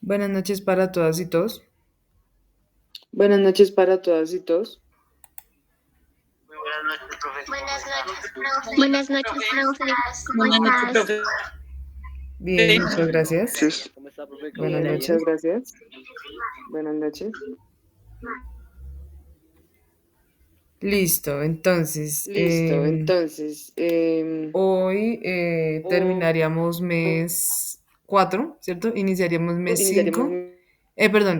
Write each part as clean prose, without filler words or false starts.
Buenas noches para todas y todos. Buenas noches para todas y todos. Buenas noches, profe. ¿Cómo estás? Bien, muchas gracias. Sí. ¿Cómo está, profe? ¿Cómo Bien, le ha Buenas ido? muchas noches. gracias. Buenas noches. Listo, entonces, Listo, entonces, hoy hoy terminaríamos mes 4, ¿cierto? Iniciaríamos mes iniciaríamos 5. Perdón,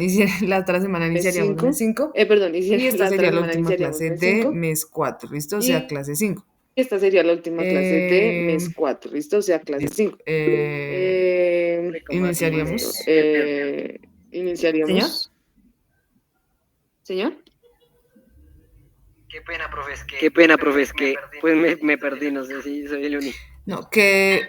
la otra semana mes iniciaríamos mes 5. 5 Perdón, y esta la otra sería la semana última iniciaríamos clase mes de 5 mes 4, ¿listo? O sea, y clase 5. esta sería la última clase de Eh, mes 4, ¿listo? O sea, clase Listo. 5. ¿Cómo así? Listo. Iniciaríamos. Señor. Iniciaríamos. Señor. Qué pena, profe, es que pues me perdí, no sé si soy el único. No, que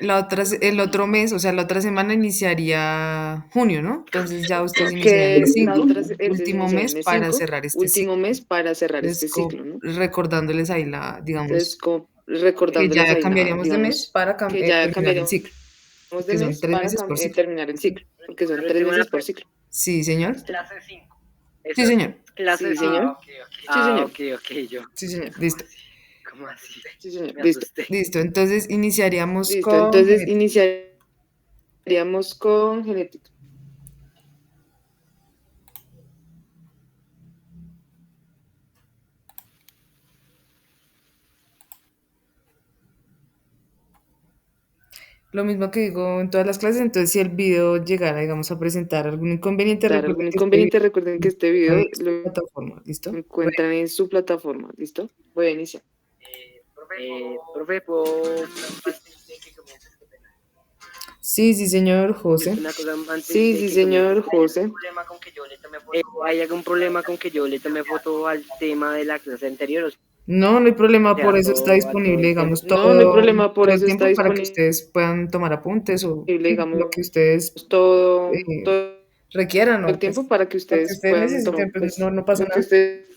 el otro mes, o sea, la otra semana iniciaría junio, ¿no? Entonces ya ustedes iniciarían Que mes la 5, otra, entonces último iniciarían mes mes para 5, cerrar este último ciclo. mes para cerrar Entonces, este ciclo, ¿no? recordándoles ahí Entonces, digamos, como que recordándoles ya ahí cambiaríamos de mes digamos, para que ya terminar el cambiaríamos ciclo, de porque son mes 3 para meses por ciclo. terminar el ciclo, porque son Pero 3 tengo una meses por pregunta. ciclo. Sí, señor. Clase 5. Sí, señor. Clase Sí, 5. señor. Sí, Ah, señor. ok, yo. Sí, señor. Listo. ¿Cómo así? Sí, señor. Me Listo. asusté. Listo. Entonces iniciaríamos Listo. con Entonces, genética. iniciaríamos con genética. Lo mismo que digo en todas las clases, entonces si el video llegara, digamos, a presentar algún inconveniente, Dar recuerden algún que este video inconveniente, recuerden que este está video en su lo plataforma, ¿listo? encuentran en su plataforma. ¿Listo? Voy a iniciar. Profe, ¿puedo Sí, sí, señor José. decirte una cosa antes Sí, de sí, que comience? señor José. ¿Hay algún problema con que yo le tome foto al tema de la clase anterior? O No, no hay problema, sea, por eso está a todo disponible, el tiempo. digamos, No, no hay problema, por todo el eso está tiempo para que disponible, ustedes puedan tomar apuntes o sí, digamos, lo que ustedes eh, todo requieran el o tiempo pues para que lo que ustedes ustedes puedan necesiten, tomar, pues pues, no pasa lo que nada. ustedes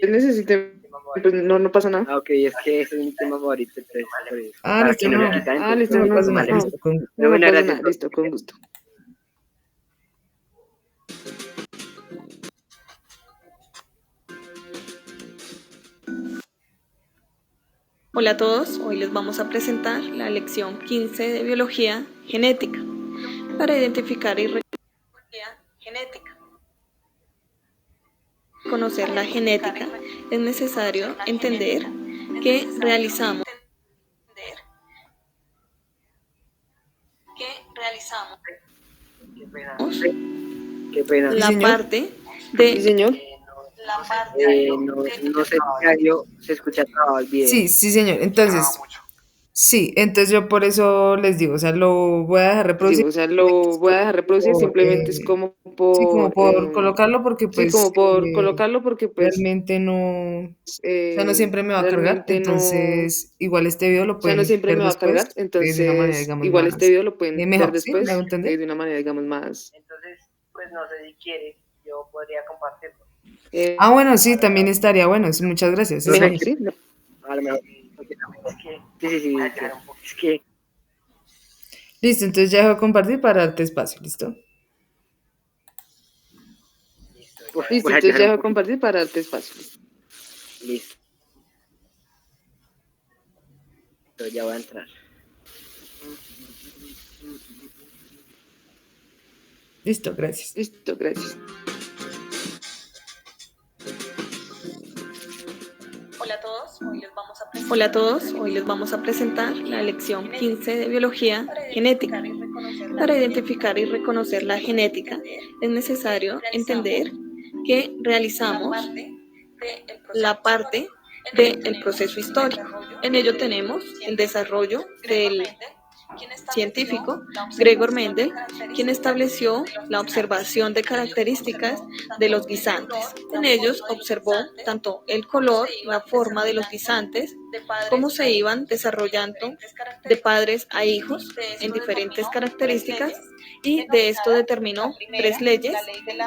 necesiten, pues, no pasa nada. Ah, ok, es que ese es mi tema favorito, entonces, por eso, Ah, para listo, que no lo no, quitan, Ah, entonces, listo, no no, pasa nada, vale. listo, con gusto. no, Pero no bueno, pasa gracias, nada, profe. listo, con gusto. Hola a todos, hoy les vamos a presentar la lección 15 de Biología Genética para identificar y conocer la genética. Es necesario entender que realizamos Qué pena. Sí, la señor. parte Sí, de señor. No sé si audio se escucha trabado el video. Sí, señor. Entonces, sí, entonces yo por eso les digo, o sea, lo voy a dejar Les reproducir. digo, o sea, Simplemente lo es voy a dejar reproducir, por, simplemente es como sí, como por colocarlo porque sí, pues como por colocarlo, porque pues realmente no, o sea, no siempre me va a cargar, realmente no, o entonces igual este video lo sea, no pueden siempre ver me va a cargar, después de una manera, entonces digamos, igual este más video lo pueden ver mejor, ¿sí? ¿Me hago después entender? de una manera, digamos, más. Entonces, pues no sé si quiere, yo podría compartirlo. Ah, bueno, sí, también estaría bueno, sí, muchas gracias, es Mejor, genial. ¿sí? A lo mejor. Porque también es que, sí. Es que, Listo, entonces ya dejo de compartir para darte espacio, ¿listo? Listo, voy a entonces ayudar ya un dejo de poquito. compartir para darte espacio. Listo, ya voy a entrar. Listo, gracias. Listo, gracias. Hola a todos, hoy les vamos a presentar la lección 15 de Biología Genética. Para identificar y reconocer la genética es necesario entender que realizamos la parte del proceso histórico. En ello tenemos el desarrollo del científico Gregor Mendel, quien estableció la observación de características de los guisantes. En ellos observó tanto el color, la forma de los guisantes, cómo se iban desarrollando de padres a hijos en diferentes características, y de esto determinó 3 leyes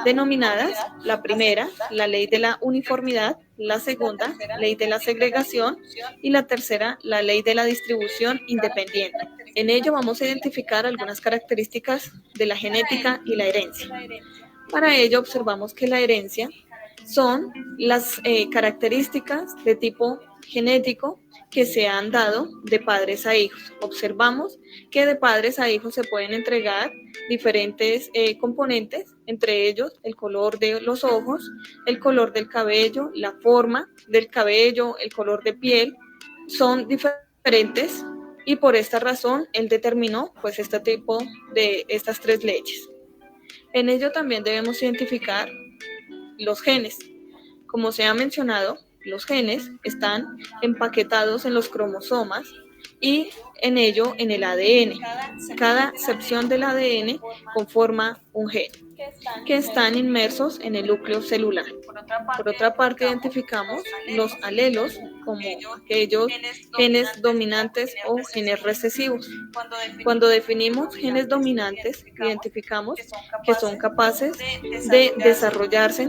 denominadas: la primera, la ley de la uniformidad; la segunda, ley de la segregación; y la tercera, la ley de la distribución independiente. En ello vamos a identificar algunas características de la genética y la herencia. Para ello observamos que la herencia son las características de tipo genético que se han dado de padres a hijos. Observamos que de padres a hijos se pueden entregar diferentes componentes, entre ellos el color de los ojos, el color del cabello, la forma del cabello, el color de piel, son diferentes, y por esta razón él determinó pues este tipo de estas 3 leyes. En ello también debemos identificar los genes. Como se ha mencionado, los genes están empaquetados en los cromosomas y en ello en el ADN. Cada sección del ADN conforma un gen, que están inmersos en el núcleo celular. Por otra parte, identificamos los alelos como aquellos genes dominantes o genes recesivos. Cuando definimos genes dominantes, identificamos que son capaces de desarrollarse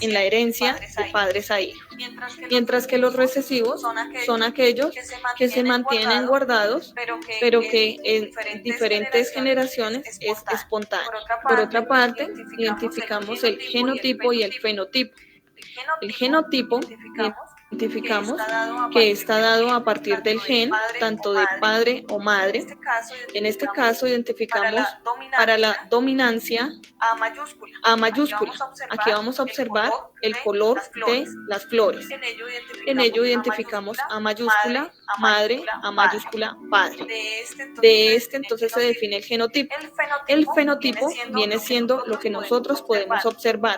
en la herencia de padres a hijos, mientras que los recesivos son aquellos que se mantienen guardados, pero que en diferentes generaciones es espontáneo. Por otra parte, identificamos el genotipo y el fenotipo. El genotipo identificamos que está dado a partir del gen, tanto de padre o madre. En este caso identificamos para la dominancia A mayúscula. Aquí vamos a observar el color de las flores. En ello identificamos A mayúscula madre, A mayúscula padre. De este entonces se define el genotipo. El fenotipo viene siendo lo que nosotros podemos observar.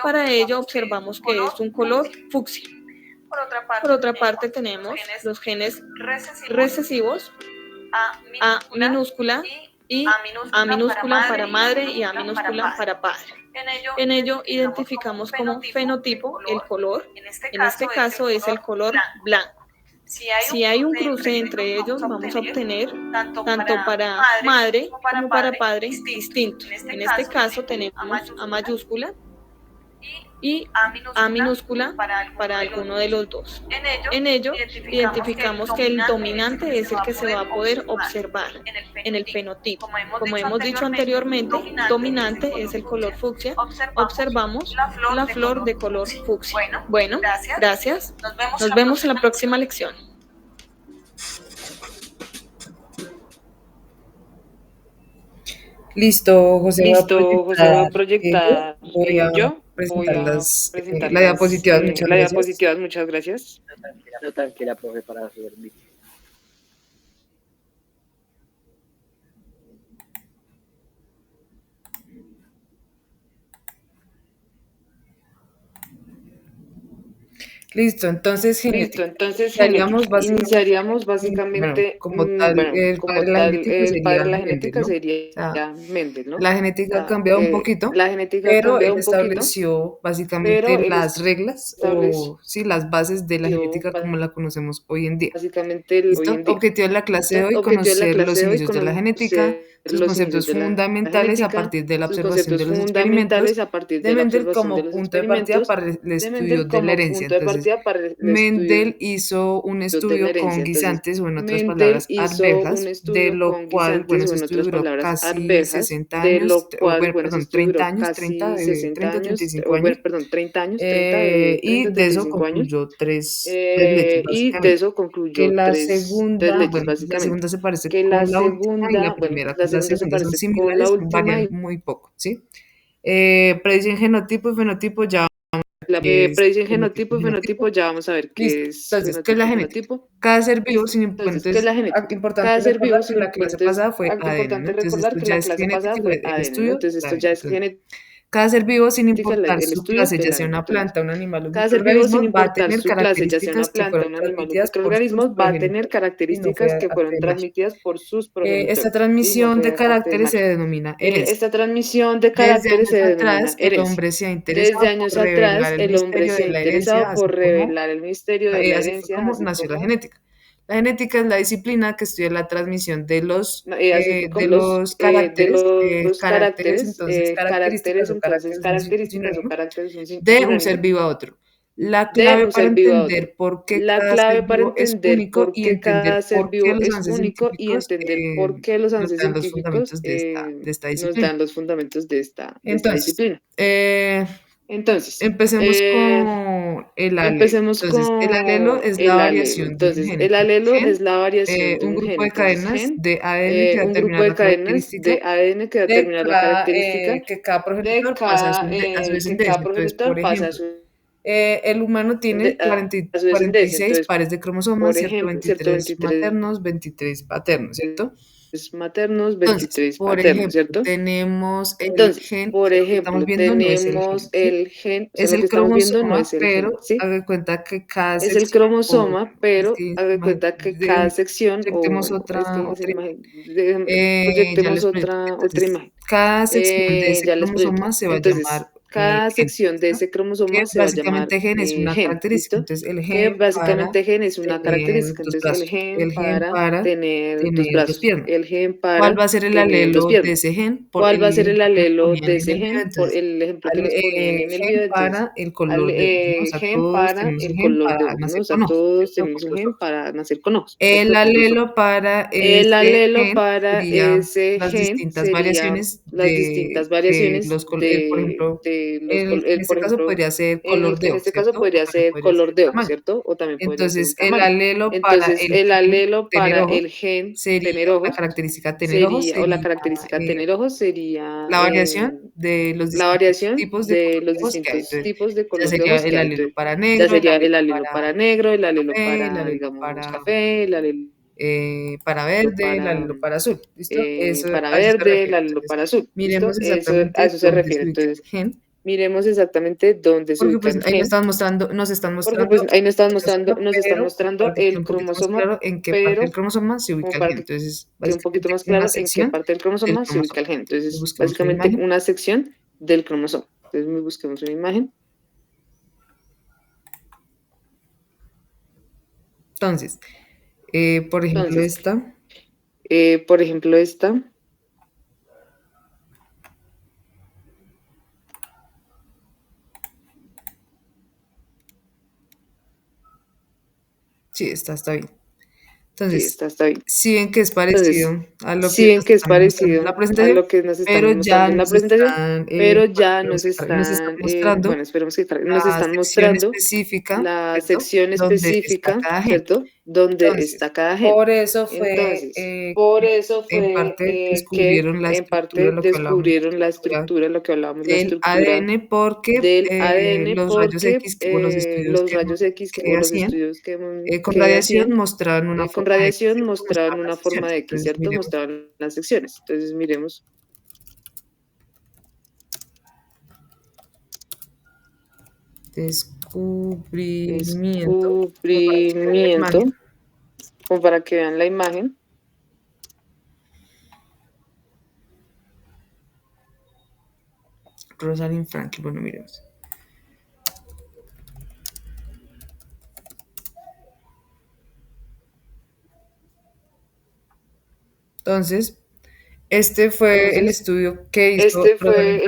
Para ello observamos que es un color fucsia. Por otra parte tenemos los genes recesivos, A minúscula y A minúscula para madre y A minúscula para padre. En ello identificamos como fenotipo el color. En este caso es el color blanco. Si hay un cruce entre ellos, vamos a obtener tanto para madre como para padre distinto. En este caso tenemos A mayúscula y A minúscula para alguno de los dos. En ello identificamos que el dominante es el que se va a poder observar en el fenotipo. Como hemos dicho anteriormente, dominante es el color fucsia. Observamos la flor de color fucsia. Bueno, gracias. Nos vemos en la próxima lección. Listo, José va a proyectar. Voy a yo presentar presentar la diapositiva. Muchas gracias. diapositivas, muchas gracias. No, tranquila, profe, para servir. Listo, entonces iniciaríamos básicamente, como tal, el padre de la genética sería ¿no? Mendel, ¿no? La genética ha cambiado un poquito, pero él estableció básicamente las reglas o sí, las bases de la genética como la conocemos hoy en día. Básicamente, ¿Listo? Objetivo de la clase de hoy, conocer los inicios de la genética, sus conceptos fundamentales a partir de la observación de los experimentos de Mendel como punto de partida para el estudio de la herencia. Entonces, Mendel hizo un estudio con guisantes, o en otras palabras, arvejas, de lo cual, bueno, ese estudio duró casi 60 años, perdón, 30 años, 30 o 35 años, y de eso concluyó tres leyes, que la segunda se parece con la última y la primera con la segunda son similares, varían muy poco, ¿sí? Predicen genotipo y fenotipo ya. Predicen genotipo y fenotipo, ya vamos a ver qué es. Entonces, ¿qué es la genética? Cada ser vivo, sin importante, Cada ser vivo, sin la clase pasada fue ADN, entonces esto ya es genético, el estudio, entonces esto ya es genético. Cada ser vivo, sin importar su clase, ya sea una planta, un animal o un microorganismo, va a tener características que fueron transmitidas por sus progenitores. Esta transmisión de caracteres se denomina herencia. Esta transmisión de caracteres se denomina herencia. El hombre se ha interesado Desde años atrás, el hombre se ha interesado por revelar el misterio de la herencia. Así fue como nació la genética. La genética es la disciplina que estudia la transmisión de los caracteres, entonces características o caracteres son sinónimo de un ser vivo a otro. La clave para entender por qué cada ser vivo es único y entender por qué los avances científicos nos dan los fundamentos de esta disciplina. dan los fundamentos de esta Entonces, disciplina. empecemos con el alelo. Entonces, el alelo es la variación de un gen. el alelo es la variación de un un grupo gen. de cadenas de ADN que un grupo determina de la cadenas característica de ADN que determina la característica que cada progenitor pasa a su descendencia. Entonces, por ejemplo, el humano tiene a su descendencia. 46 pares de cromosomas, por ¿cierto? ejemplo, 23 maternos, 23 paternos, ¿cierto? maternos, Entonces, 23 por paternos, ejemplo, ¿cierto? tenemos el Entonces, gen, por que ejemplo, estamos viendo no es el gen, tenemos ¿sí? el gen, es lo el que estamos viendo no cromosoma, es el pero gen, ¿sí? haga de cuenta que cada Es el sección, cromosoma, pero sí, haga de cuenta que cada sección, proyectemos o otra imagen, ya proyectemos les proyecto. otra Entonces, imagen. cada sección de ese Ya les proyecto. cromosoma se va a Entonces, llamar cada gen, sección de ¿listo? ese cromosoma Que se va a llamar básicamente gen es una gen, característica. ¿listo? Entonces, el Que gen para básicamente gen es una tener característica. dos Entonces, brazos, el gen para para tener dos tener dos brazos, piernas. el gen ¿Cuál va para a ser el tener dos alelo de piernas. ese gen? Por ¿Cuál el va a ser el ejemplo que les alelo ponían de en ese el video. gen? Por Entonces, el ejemplo que les ponían en el video. gen Entonces, para el color de ojos, ¿no? O sea, gen todos para tenemos el un gen color de para ojos, ¿no? nacer O sea, con ojos, todos ¿cierto? tenemos Por un los gen ojos. para nacer con ojos. El ¿Cierto? Por los ojos. alelo para El ese alelo gen para sería ese las gen distintas sería variaciones las de distintas variaciones por ejemplo, de los en este por caso ejemplo, podría ser color de en ojos, este caso ¿cierto? O podría también ser podría ser color de ojos, tamaño. ¿cierto? O también podría ser el Entonces, el tamaño. alelo para Entonces, el el gen alelo tener para ojos el gen sería tener la ojos característica tener ojos o la sería característica tener ojos sería la variación de los la distintos variación tipos de de color los de ojos que hay. distintos Entonces, tipos de ya color de sería ojos el que hay. alelo Entonces, para ya negro, el sería el alelo alelo para negro, el alelo café, el para, alelo digamos, café, el alelo para verde, el para, alelo para azul. ¿Listo? para A eso se verde, el refiere. alelo Entonces, para azul. ¿Listo? miremos Eso, a exactamente eso se dónde se refiere. ubica Entonces, el gen, miremos exactamente dónde se porque ubica pues el ahí gen. nos están Porque mostrando pues ahí nos están pero mostrando para que quede el un poquito más cromosoma, claro en qué parte del pero cromosoma se como ubica el para gen. que Entonces, quede un poquito básicamente más una claro en qué sección parte del del cromosoma se ubica cromosoma. el gen. Entonces, Busquemos una básicamente imagen. una sección del cromosoma. Entonces, busquemos una imagen. Entonces, por ejemplo, esta. Por ejemplo, esta. Sí, esta está bien. Sí, Entonces, esta está bien. si ven que es Entonces, parecido a lo sí que ven nos que es están mostrando en parecido la a presentación, lo que nos pero están ya mostrando en la nos presentación, están, pero ya nos están están, mostrando bueno, esperemos que nos la están sección mostrando específica, la ¿cierto? sección Donde está específica, cada gen. ¿cierto? Donde Entonces, está cada gen. por eso fue Entonces, por eso en fue parte que descubrieron la en estructura, parte lo que hablábamos, descubrieron la estructura, lo que hablábamos, la del estructura ADN porque del ADN los rayos porque X o los estudios los rayos X o que los hacían estudios con que radiación hacían mostraban una con forma X, radiación ¿cierto? mostraban Mostraban las una forma secciones. de X, Entonces, ¿cierto? miremos. Mostraban las secciones. Entonces, miremos. Descubrimiento. Descubrimiento. Como para que vean la imagen. Rosalind Franklin, bueno, miremos. Entonces, este fue el estudio que hizo Rosalind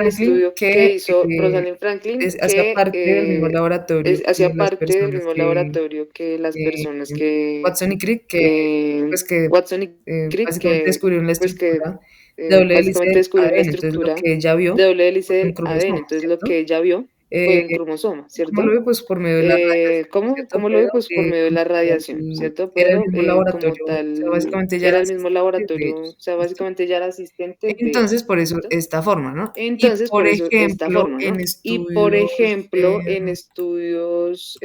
Franklin, que hacía parte del mismo laboratorio hacía parte del mismo laboratorio que las personas que Watson y Crick, que Watson y Crick, básicamente descubrieron la pues que estructura de doble hélice básicamente del descubrieron la ADN. Entonces, lo estructura que ella vio de doble hélice fue un del ADN. cromosoma, Entonces, lo ¿cierto? que ella vio fue un cromosoma, ¿Cómo lo ¿cierto? ve? Pues por medio de la radiación, ¿cierto? ¿Cómo lo ve? Pero Pues por medio de la radiación, ¿cierto? era el Pero mismo como laboratorio, o sea, tal, básicamente ya era era el mismo asistente de laboratorio, o ellos, sea, ¿listo? básicamente ya era asistente de Entonces, ellos, por eso ¿listo? esta forma, ¿no? Y Entonces, por por eso esta ejemplo, forma, ¿no? Y por ejemplo, en estudios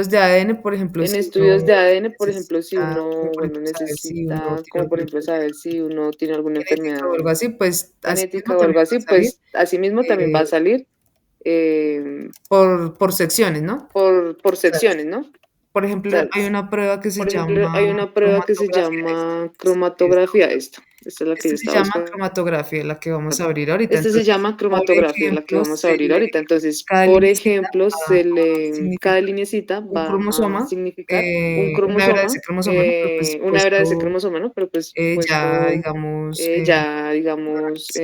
de ADN, por ejemplo, en si uno estudios de ADN, por ejemplo, si necesita, como uno, por bueno, ejemplo, saber si uno necesita, tiene como por alguna ejemplo, enfermedad saber si uno tiene alguna genética o enfermedad algo así, pues así mismo genética o también algo va así, a salir pues asimismo también va a salir por secciones, ¿no? por O sea, secciones, ¿no? por ejemplo, hay una prueba que se Por ejemplo, llama hay una prueba que se llama cromatografía. Esta es la que yo se estaba llama buscando. cromatografía, la que vamos a abrir ahorita. Esta se Entonces, llama por cromatografía, la que ejemplo, vamos a abrir ahorita. Entonces, cada por lineecita ejemplo, va a cada significar lineecita un va a cromosoma, significar un una hebra de cromosoma, ese cromosoma, ¿no? Pero pues una hebra de ese puesto cromosoma, ¿no? Pero pues ya, puesto digamos, ya, digamos,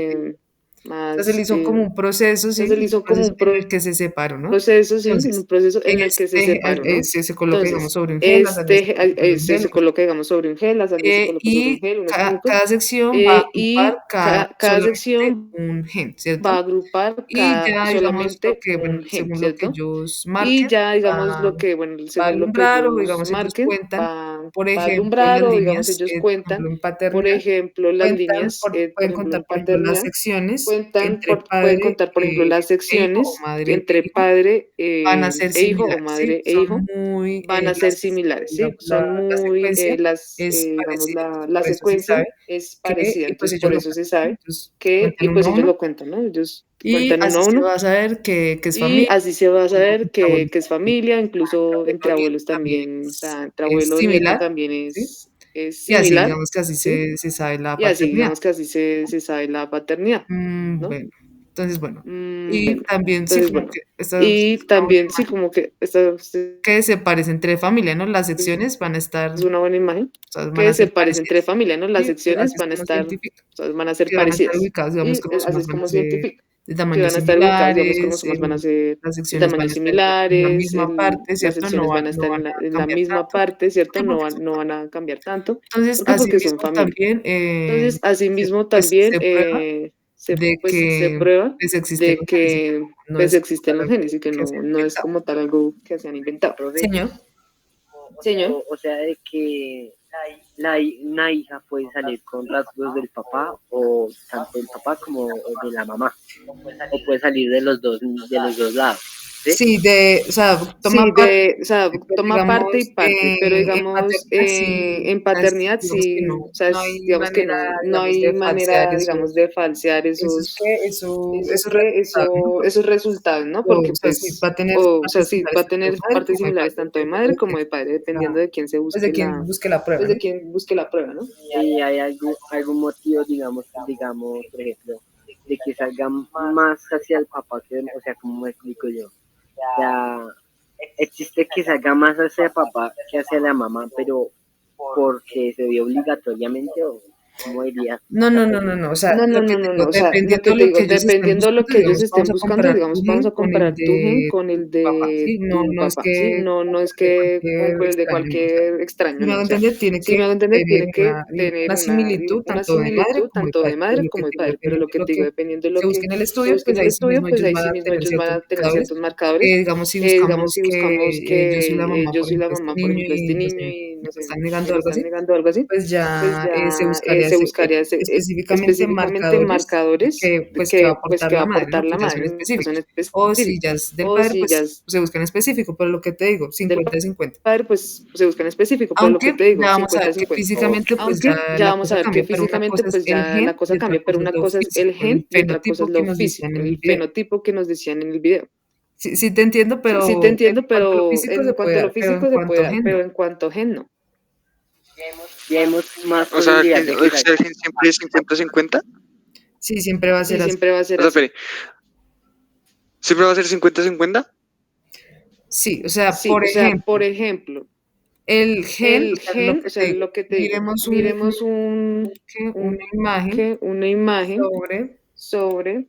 o sea, se le más, hizo como un proceso, ¿sí? se le Un hizo como proceso un en el que se separó, ¿no? proceso, sí, un Entonces, proceso en el que se este, separó, ¿no? se coloca, digamos, Entonces, sobre un gel, la sangre se coloca sobre un se gel, coloca, digamos, sobre un gel, la sangre se coloca sobre un y gel, unos químicos, cada sección va a agrupar y cada solamente sección un gen, va ¿cierto? a agrupar Y ya, digamos, lo solamente que, bueno, un gen, según lo que ¿cierto? ellos Y marquen, ya, digamos, va, bueno, va a según lo que alumbrar, o ellos digamos, ellos marquen, cuentan, por va a ejemplo, alumbrar las o, digamos, líneas, ellos por ejemplo, cuentan, en por paternidad, ejemplo, las líneas, por pueden ejemplo, contar, en por ejemplo, las paternidad, secciones entre pueden padre contar, por ejemplo, las e hijo, o secciones madre e entre hijo, padre van a ser e hijo o similares, ¿sí? madre e Son hijo, muy, van a ser similares, ¿sí? digamos, Son la muy, secuencia es digamos, parecida, entonces la por eso se sabe secuencia es que, parecida, y pues entonces ellos por lo eso se cuentan, ¿no? sabe Entonces que, y cuentan uno pues a ellos uno, lo cuentan, ¿no? Ellos y cuentan uno así a se uno va a saber que es y familia, así se va a como saber entre abuelo que es familia, incluso entre y abuelos también también, o sea, entre es abuelo y nieto similar, también ¿sí? es Y así, similar, digamos que así ¿sí? se sabe la Y así, paternidad. digamos que así se sabe la paternidad, ¿no? Bueno, entonces, bueno, y Bueno, también sí, entonces, como bueno, que esta y es una buena también, sí, imagen, como que esta que se parece entre familia, ¿no? Las es secciones van a estar, una buena imagen, o sea, van que a se ser parece entre parecidas, familia, ¿no? Las y pues así secciones es van a como se estar, o identifica, sea, van a ser que van a estar parecidas. ubicados, digamos, Y así cromosomas es van a como se ser identifica, de que tamaños van a estar ubicados, digamos, similares, cromosomas van a ser las de secciones van a tamaños estar en la similares, misma parte, las ¿cierto? secciones van a No estar van a en la cambiar misma tanto. parte, ¿Por ¿cierto? qué? Porque son No van familia. a cambiar tanto. Entonces, ¿Por qué? Porque son asimismo familia. también, Entonces, asimismo pues también se prueba de se que, prueba pues, existen de los genes y que que no pues es como existen tal los algo genes y que que se ha no es inventado. como tal algo que se han inventado. Profe, Señor. Señor. o sea, de que una hija puede salir con rasgos del papá o tanto del papá como de la mamá, o puede salir de los dos lados, ¿sí? Sí, o sea, toma Sí, parte, o sea, pero toma parte y digamos, parte, pero en digamos, paternidad sí, en o sea, paternidad digamos que sí, no, o sea, no hay digamos que manera, no digamos, hay de falsear manera, digamos, de falsear esos resultados, ¿no? Porque, esos resultados, ¿no? o Porque sea, sí, va pues, a tener o sea, partes sí, va similares a tanto de tener madre partes como de similares padre, tanto de depende madre de como quién de padre, dependiendo la, de quién se pues busque de quién busque la prueba, pues de ¿no? quién busque la prueba, ¿no? Y hay algún motivo, digamos, por ejemplo, de que salga más hacia el papá que, o sea, ¿cómo me explico yo? O sea, existe que salga más hacia el papá que hacia la mamá, pero porque se dio obligatoriamente o cómo diría. No, o sea, lo que te digo, O sea, lo dependiendo que de te lo que digo, ellos estén dependiendo de lo buscando, que ellos digamos, estén buscando, digamos, vamos a con el comparar tu gen de con el tu papá, ¿sí? de No, tu no es papá, ¿sí? que No es de que cualquier con el de extraño, ¿no? O sea, cualquier si extraño, me ¿no? hago O sea, entender, tiene si me que hago entender, tener tiene que tener una similitud una tanto de madre similitud como de tanto padre. de Pero madre lo que como de te digo, padre, pero lo dependiendo que de lo te digo, que dependiendo de se lo busque que en el se estudio, busque pues en el ahí sí estudio, mismo pues ellos ahí van sí a mismo tener ellos van ciertos a tener marcadores. ciertos marcadores. Digamos, si Digamos, buscamos si buscamos que yo soy la que mamá, yo por soy la ejemplo, de este mamá, por niño ejemplo, este y no sé, niño y no me sé, están negando me algo están así, negando algo así, pues pues ya se ya buscaría se buscaría específicamente específicamente marcadores marcadores que va a pues aportar que va la a madre, ¿no? aportar la Que ya son madre, que son específicos. O si ya específicos. es del O padre, si ya pues es se buscan específico, pero lo que te digo, del 50-50. padre, pues se buscan específico, pero lo que Aunque te digo, ya vamos a ver que 50-50. físicamente, pues Aunque ya ya la vamos a cosa ver que cambia, pero una físicamente cosa es pues el ya gen la y cosa otra cambia, pero cosa es una lo cosa es el físico, el gen y otra cosa es fenotipo que lo nos físico, decían en el el video. fenotipo que nos decían en el video. Sí, sí te entiendo, Sí, sí te pero en entiendo, cuanto a lo pero físico se en puede cuanto a lo dar, pero en físico se cuanto puede a dar, gen no. pero en cuanto a gen no. Ya hemos más O sea, probabilidad de que el salga. gen siempre es 50-50. Sí, siempre va a Sí, ser así. siempre va a ser O sea, así. espere, ¿siempre va a ser 50-50? Sí, o sea, Sí, por o sea, por ejemplo, ejemplo, el gen, o el sea, lo gen, que o te sea, digo, lo que te digo, miremos miremos una un, imagen una imagen sobre sobre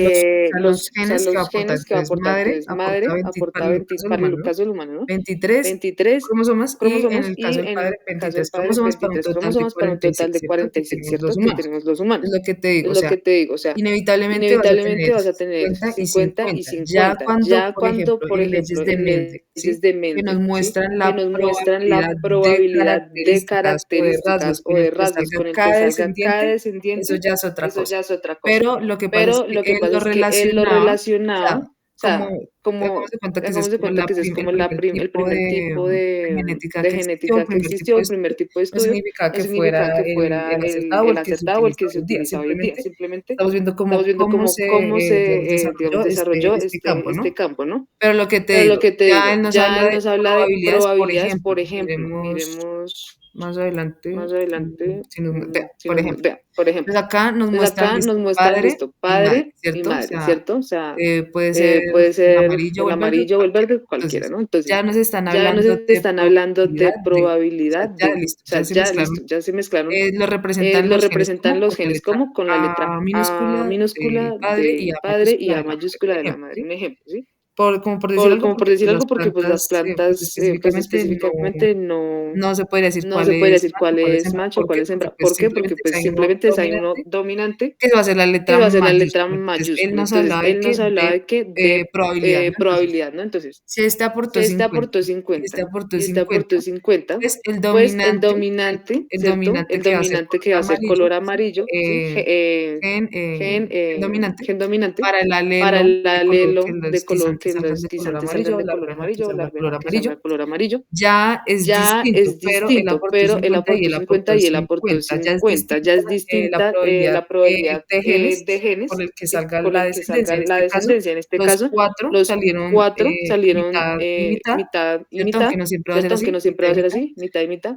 o sea, los o sea, genes que va a los aportar. genes que va a Entonces, aportar. madre Entonces, aporta madre 20 para aporta el 20 caso del para humano, el ¿no? caso del humano, ¿no? 23 23 cromosomas y en cromosomas el caso y del en padre el caso del 23 padre cromosomas para un 23 total de cromosomas para un total 46, de ¿cierto? Que 46, tenemos los ¿cierto? Que humanos. tenemos los Es humanos. lo que te digo, Es o lo sea, que te digo, o sea, inevitablemente vas a tener inevitablemente vas a tener 50 y 50 y 50. Ya 50. cuando, Ya por cuando, ejemplo, por en leyes ejemplo, de en Mendel, leyes ¿sí? de Que nos Mendel, ¿sí? muestran Que la nos muestran la probabilidad probabilidad de de características características o con el de que rasgos salga con el que cada salga cada descendiente, eso descendiente, ya es otra eso cosa. ya es otra cosa. Pero lo que pasa es Pero que lo que él pasa lo es que él lo relacionaba, o sea, relacionaba hagamos de cuenta que ese es hagamos de como cuenta que ese es como el el primer tipo genética de que existió, el genética que primer tipo existió, de el primer estudio. tipo de No estudio, significa no que significa fuera que fuera el acertado o el el que se acertado o el utiliza que hoy se en día. utiliza hoy en día. Simplemente Simplemente estamos viendo estamos viendo cómo digamos, se, digamos, desarrolló desarrolló este campo, este ¿no? campo, ¿no? Pero lo que te Pero lo digo, que te ya digo, él nos ya habla él de nos habla de probabilidades, probabilidades, por ejemplo, miremos miremos más adelante, más adelante, si nos, vea, si por nos, ejemplo, vea, por ejemplo, pues acá nos entonces muestran, acá nos listo, muestran, padre listo, y madre, padre y ¿cierto? O madre, sea, ¿cierto? O sea, puede ser puede el ser amarillo o el el verde, amarillo o el cualquiera. verde, cualquiera, Entonces, ¿no? Entonces, ya nos están ya nos hablando de están hablando de o sea, probabilidad ya de, listo, o sea, ya se ya mezclaron. listo, ya se mezclaron, Lo representan lo los genes representan como los con la genes letra como con la letra A A minúscula del minúscula padre y del A padre y mayúscula A de la madre, por mayúscula de la ejemplo, madre, ¿sí? un ejemplo, ¿sí? Como por decir algo, Como por porque decir pues las algo, porque pues las plantas, pues plantas, pues específicamente específicamente no, no se podría decir no cuál se puede es decir macho, cuál cuál es es hembra. macho, ¿Por cuál qué? es Porque hembra. pues ¿Por qué? Porque simplemente pues si hay uno simplemente es ahí uno dominante, dominante que va a ser la que letra va a ser la letra mayúscula. Entonces, él mayúscula. nos Entonces, hablaba de él que nos hablaba de de que de probabilidad, ¿no? Entonces, probabilidad, ¿no? Entonces, si este si aportó este 50 aportó y este 50 aportó y este 50, aportó 50, pues pues el dominante, el ¿cierto? dominante El que va a ser dominante color que va a ser amarillo, color ¿sí? amarillo, ¿sí? Gen dominante Gen dominante para el para alelo el de color alelo de color que que salgan los de color guisantes amarillo salgan o de la color arveja que amarillo o salga la de color arveja que amarillo, salga de color amarillo, ya es ya distinto, es pero él distinto, aportó pero él 50 y aportó él aportó 50 y él aportó 50, ya es 50. Ya distinta es distinta la probabilidad probabilidad de de genes por genes, el que ¿sí? salga Por la el que salga descendencia. En la este caso, descendencia. En este los caso, cuatro los salieron cuatro salieron mitad y mitad, mitad y ¿cierto? Aunque mitad, no siempre va a ser ¿cierto? Aunque así, no siempre mitad va y a ser mitad. así, mitad y mitad.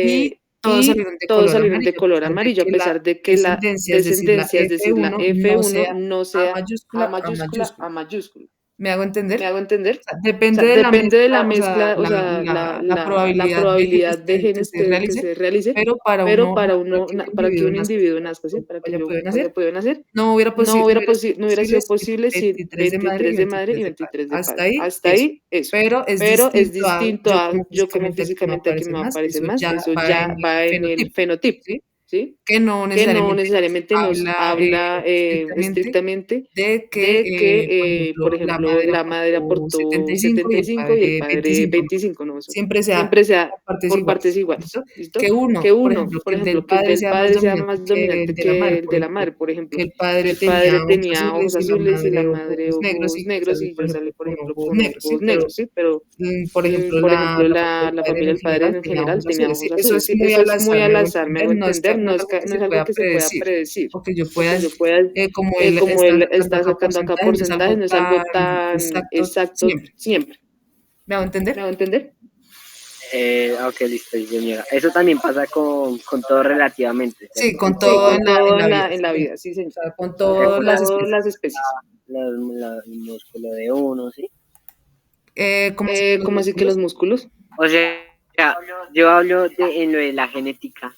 Y todos Y salieron de todos color salieron de amarillo, color amarillo, a a pesar pesar de de que que la la descendencia, descendencia, es es decir, decir, la la F1 F1 no A sea A mayúscula, A mayúscula, A mayúscula. mayúscula. ¿Me hago ¿Me entender? hago entender? Sea, O depende sea, de la depende de la mezcla, o sea, mezcla, o sea, la la probabilidad de probabilidad genes de que genes se que realice, se realice, pero para pero uno, para que un para que individuo un nazca, individuo nazca, ¿sí? o Para que haya yo podido haya nacer, podido nacer, no hubiera sido no hubiera posible sido si posible si 23 de madre y 23 de madre y 23 de padre. 23 de Hasta padre. ahí, Hasta eso. ahí, eso. Pero es Pero es distinto a distinto yo a como yo como físicamente aquí físicamente me aquí me va a más, parecer eso más, ya eso va ya en el va en el fenotipo, fenotipo, ¿sí? ¿sí? Que no Que no necesariamente necesariamente nos habla habla estrictamente estrictamente de de que, por la ejemplo, madre la madre aportó aportó 75 y el 75 y el padre padre 25, no. 25, no, eso Siempre sea siempre sea por partes por partes iguales, iguales, ¿listo? ¿listo? Que Que uno, por uno, ejemplo, por que el del ejemplo, que el padre del sea más padre sea dominante más que el dominante de la que madre, el por de la ejemplo, madre, por que ejemplo, el que padre el padre tenía ojos tenía ojos azules y la azules y la madre madre ojos negros ojos y yo negros salí, y por yo ejemplo, salí, por con ejemplo, ojos con negros, ¿sí? ojos Pero, negros, ¿sí? Pero, por ejemplo, por ejemplo, la familia del la padre familia en del padre general en tenía general ojos tenía azules, ¿sí? ojos Eso azules, es ¿sí? muy Eso al es muy azar, me al hago azar, me hago entender, entender, no es algo que no se es algo pueda que se pueda predecir, predecir o que yo o que pueda, yo pueda como él como está él sacando está acá sacando acá porcentajes, no es algo porcentajes, no es algo tan tan exacto exacto siempre. siempre. ¿Me hago ¿Me entender? hago entender? Ok, listo, señora. Eso también pasa con todo relativamente, Sí, ¿cierto? con Sí, todo con todo en la vida, en la sí. vida, sí, O señor. sea, con O sea, todas Con las todas especies. las especies. el músculo de uno, ¿sí? ¿Cómo así que los ¿Cómo así que los músculos? músculos? O sea, yo hablo en lo de la genética.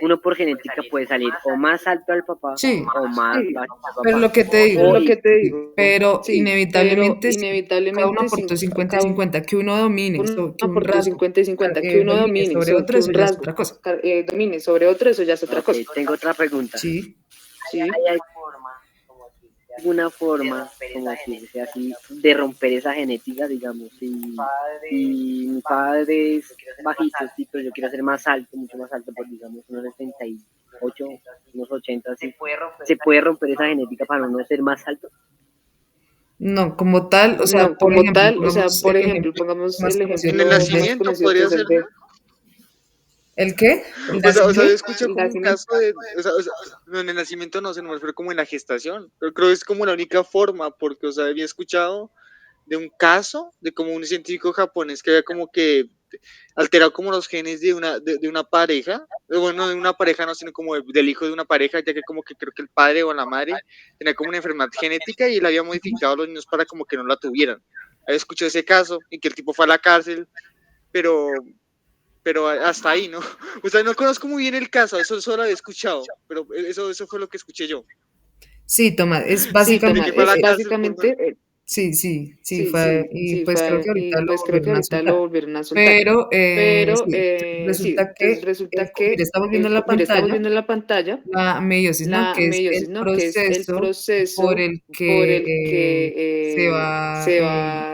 Uno por genética puede salir o más alto al papá Sí, o más Sí, bajo al pero papá. lo que te pero digo, lo que te sí, digo, pero sí, pero inevitablemente si cada uno inevitablemente aportó si 50 y cada uno 50, que uno domine, que un aportó rasgo 50 y 50, que uno domine domine, sobre otro, que eso un ya es rasgo otra cosa. domine sobre otro, eso ya es otra Ok, cosa. tengo otra pregunta. Sí. Sí. ¿Hay alguna forma, como si sea así, de romper esa genética, digamos? Si mi padre es bajito, sí, pero yo quiero ser más alto, mucho más alto, por digamos unos 78, unos 80, así. ¿Se puede romper esa genética para no ser más alto? No, como tal, o sea, No, por como ejemplo, tal, o sea, pongamos por el ejemplo, ejemplo pongamos más el conocido En ejemplo el que es el más de... nacimiento conocido que podría es el ser. de ¿El qué? ¿El O sea, yo nacimiento? escucho el como un nacimiento. caso de, no, en el nacimiento no, se me refiere como en la gestación, pero creo que es como la única forma, porque, o sea, había escuchado de un caso de como un científico japonés que había como que alterado como los genes de una pareja, bueno, de una pareja no, sino como del hijo de una pareja, ya que como que creo que el padre o la madre tenía como una enfermedad genética y él había modificado a los niños para como que no la tuvieran. Había escuchado ese caso y que el tipo fue a la cárcel, pero hasta ahí, ¿no? O sea, no conozco muy bien el caso, eso solo lo había escuchado, pero eso fue lo que escuché yo. Sí, Tomás, es Sí, De toma, que fue a básicamente, la es cárcel por una... básicamente, sí, sí, fue, sí, y sí, pues creo fue, que y ahorita lo pues creo que volvieron a ahorita lo soltar. volvieron a soltar. Pero Pero sí, sí, resulta entonces que, resulta mire, que, estamos viendo en la mire, estamos pantalla viendo en la pantalla la meiosis, ¿no? la Que es el meiosis, ¿no? Que es el proceso por proceso el por que el que se va,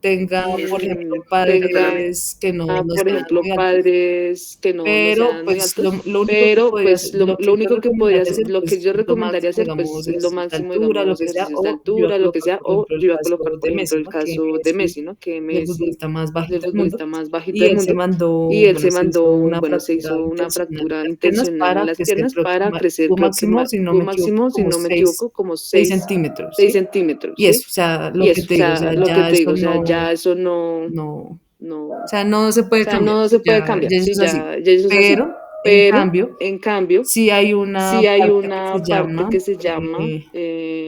tenga, por ejemplo, padres que no por sean ejemplo, muy altos. padres que no Pero sean muy pues altos, lo único que pero podría pues hacer, lo único que podría hacer, lo que pues yo lo recomendaría máximo, hacer, pues digamos, lo ejercicios de máximo, altura, lo digamos, que sea, ejercicios de o yo iba a altura, lo que colocar, sea, por o ejemplo, yo el iba a caso colocar, por de ejemplo, el Messi, ¿no? Que caso de Messi Messi, ¿no? Que es el Messi futbolista más más bajito del mundo, más bajito y del él se mundo. mandó, Y él bueno, se se hizo mandó, una bueno, se fractura hizo una intencional en fractura las piernas intencional para en las crecer, piernas creo que para crecer, tuvo creo que máximo, si no tuvo me equivoco, máximo, si como no me equivoco, como 6 6 centímetros, 6 ¿sí? centímetros, Y eso, ¿sí? o sea, Y lo que eso, o te digo, o sea, sea, lo que ya te eso digo, o sea, ya no, eso no, no, no, o sea, no se o puede sea, cambiar, no se sí, puede ya, cambiar, ya eso sí, es así. ya eso es así. Pero, En cambio, sí hay una sí hay parte que una se parte llama, que se llama,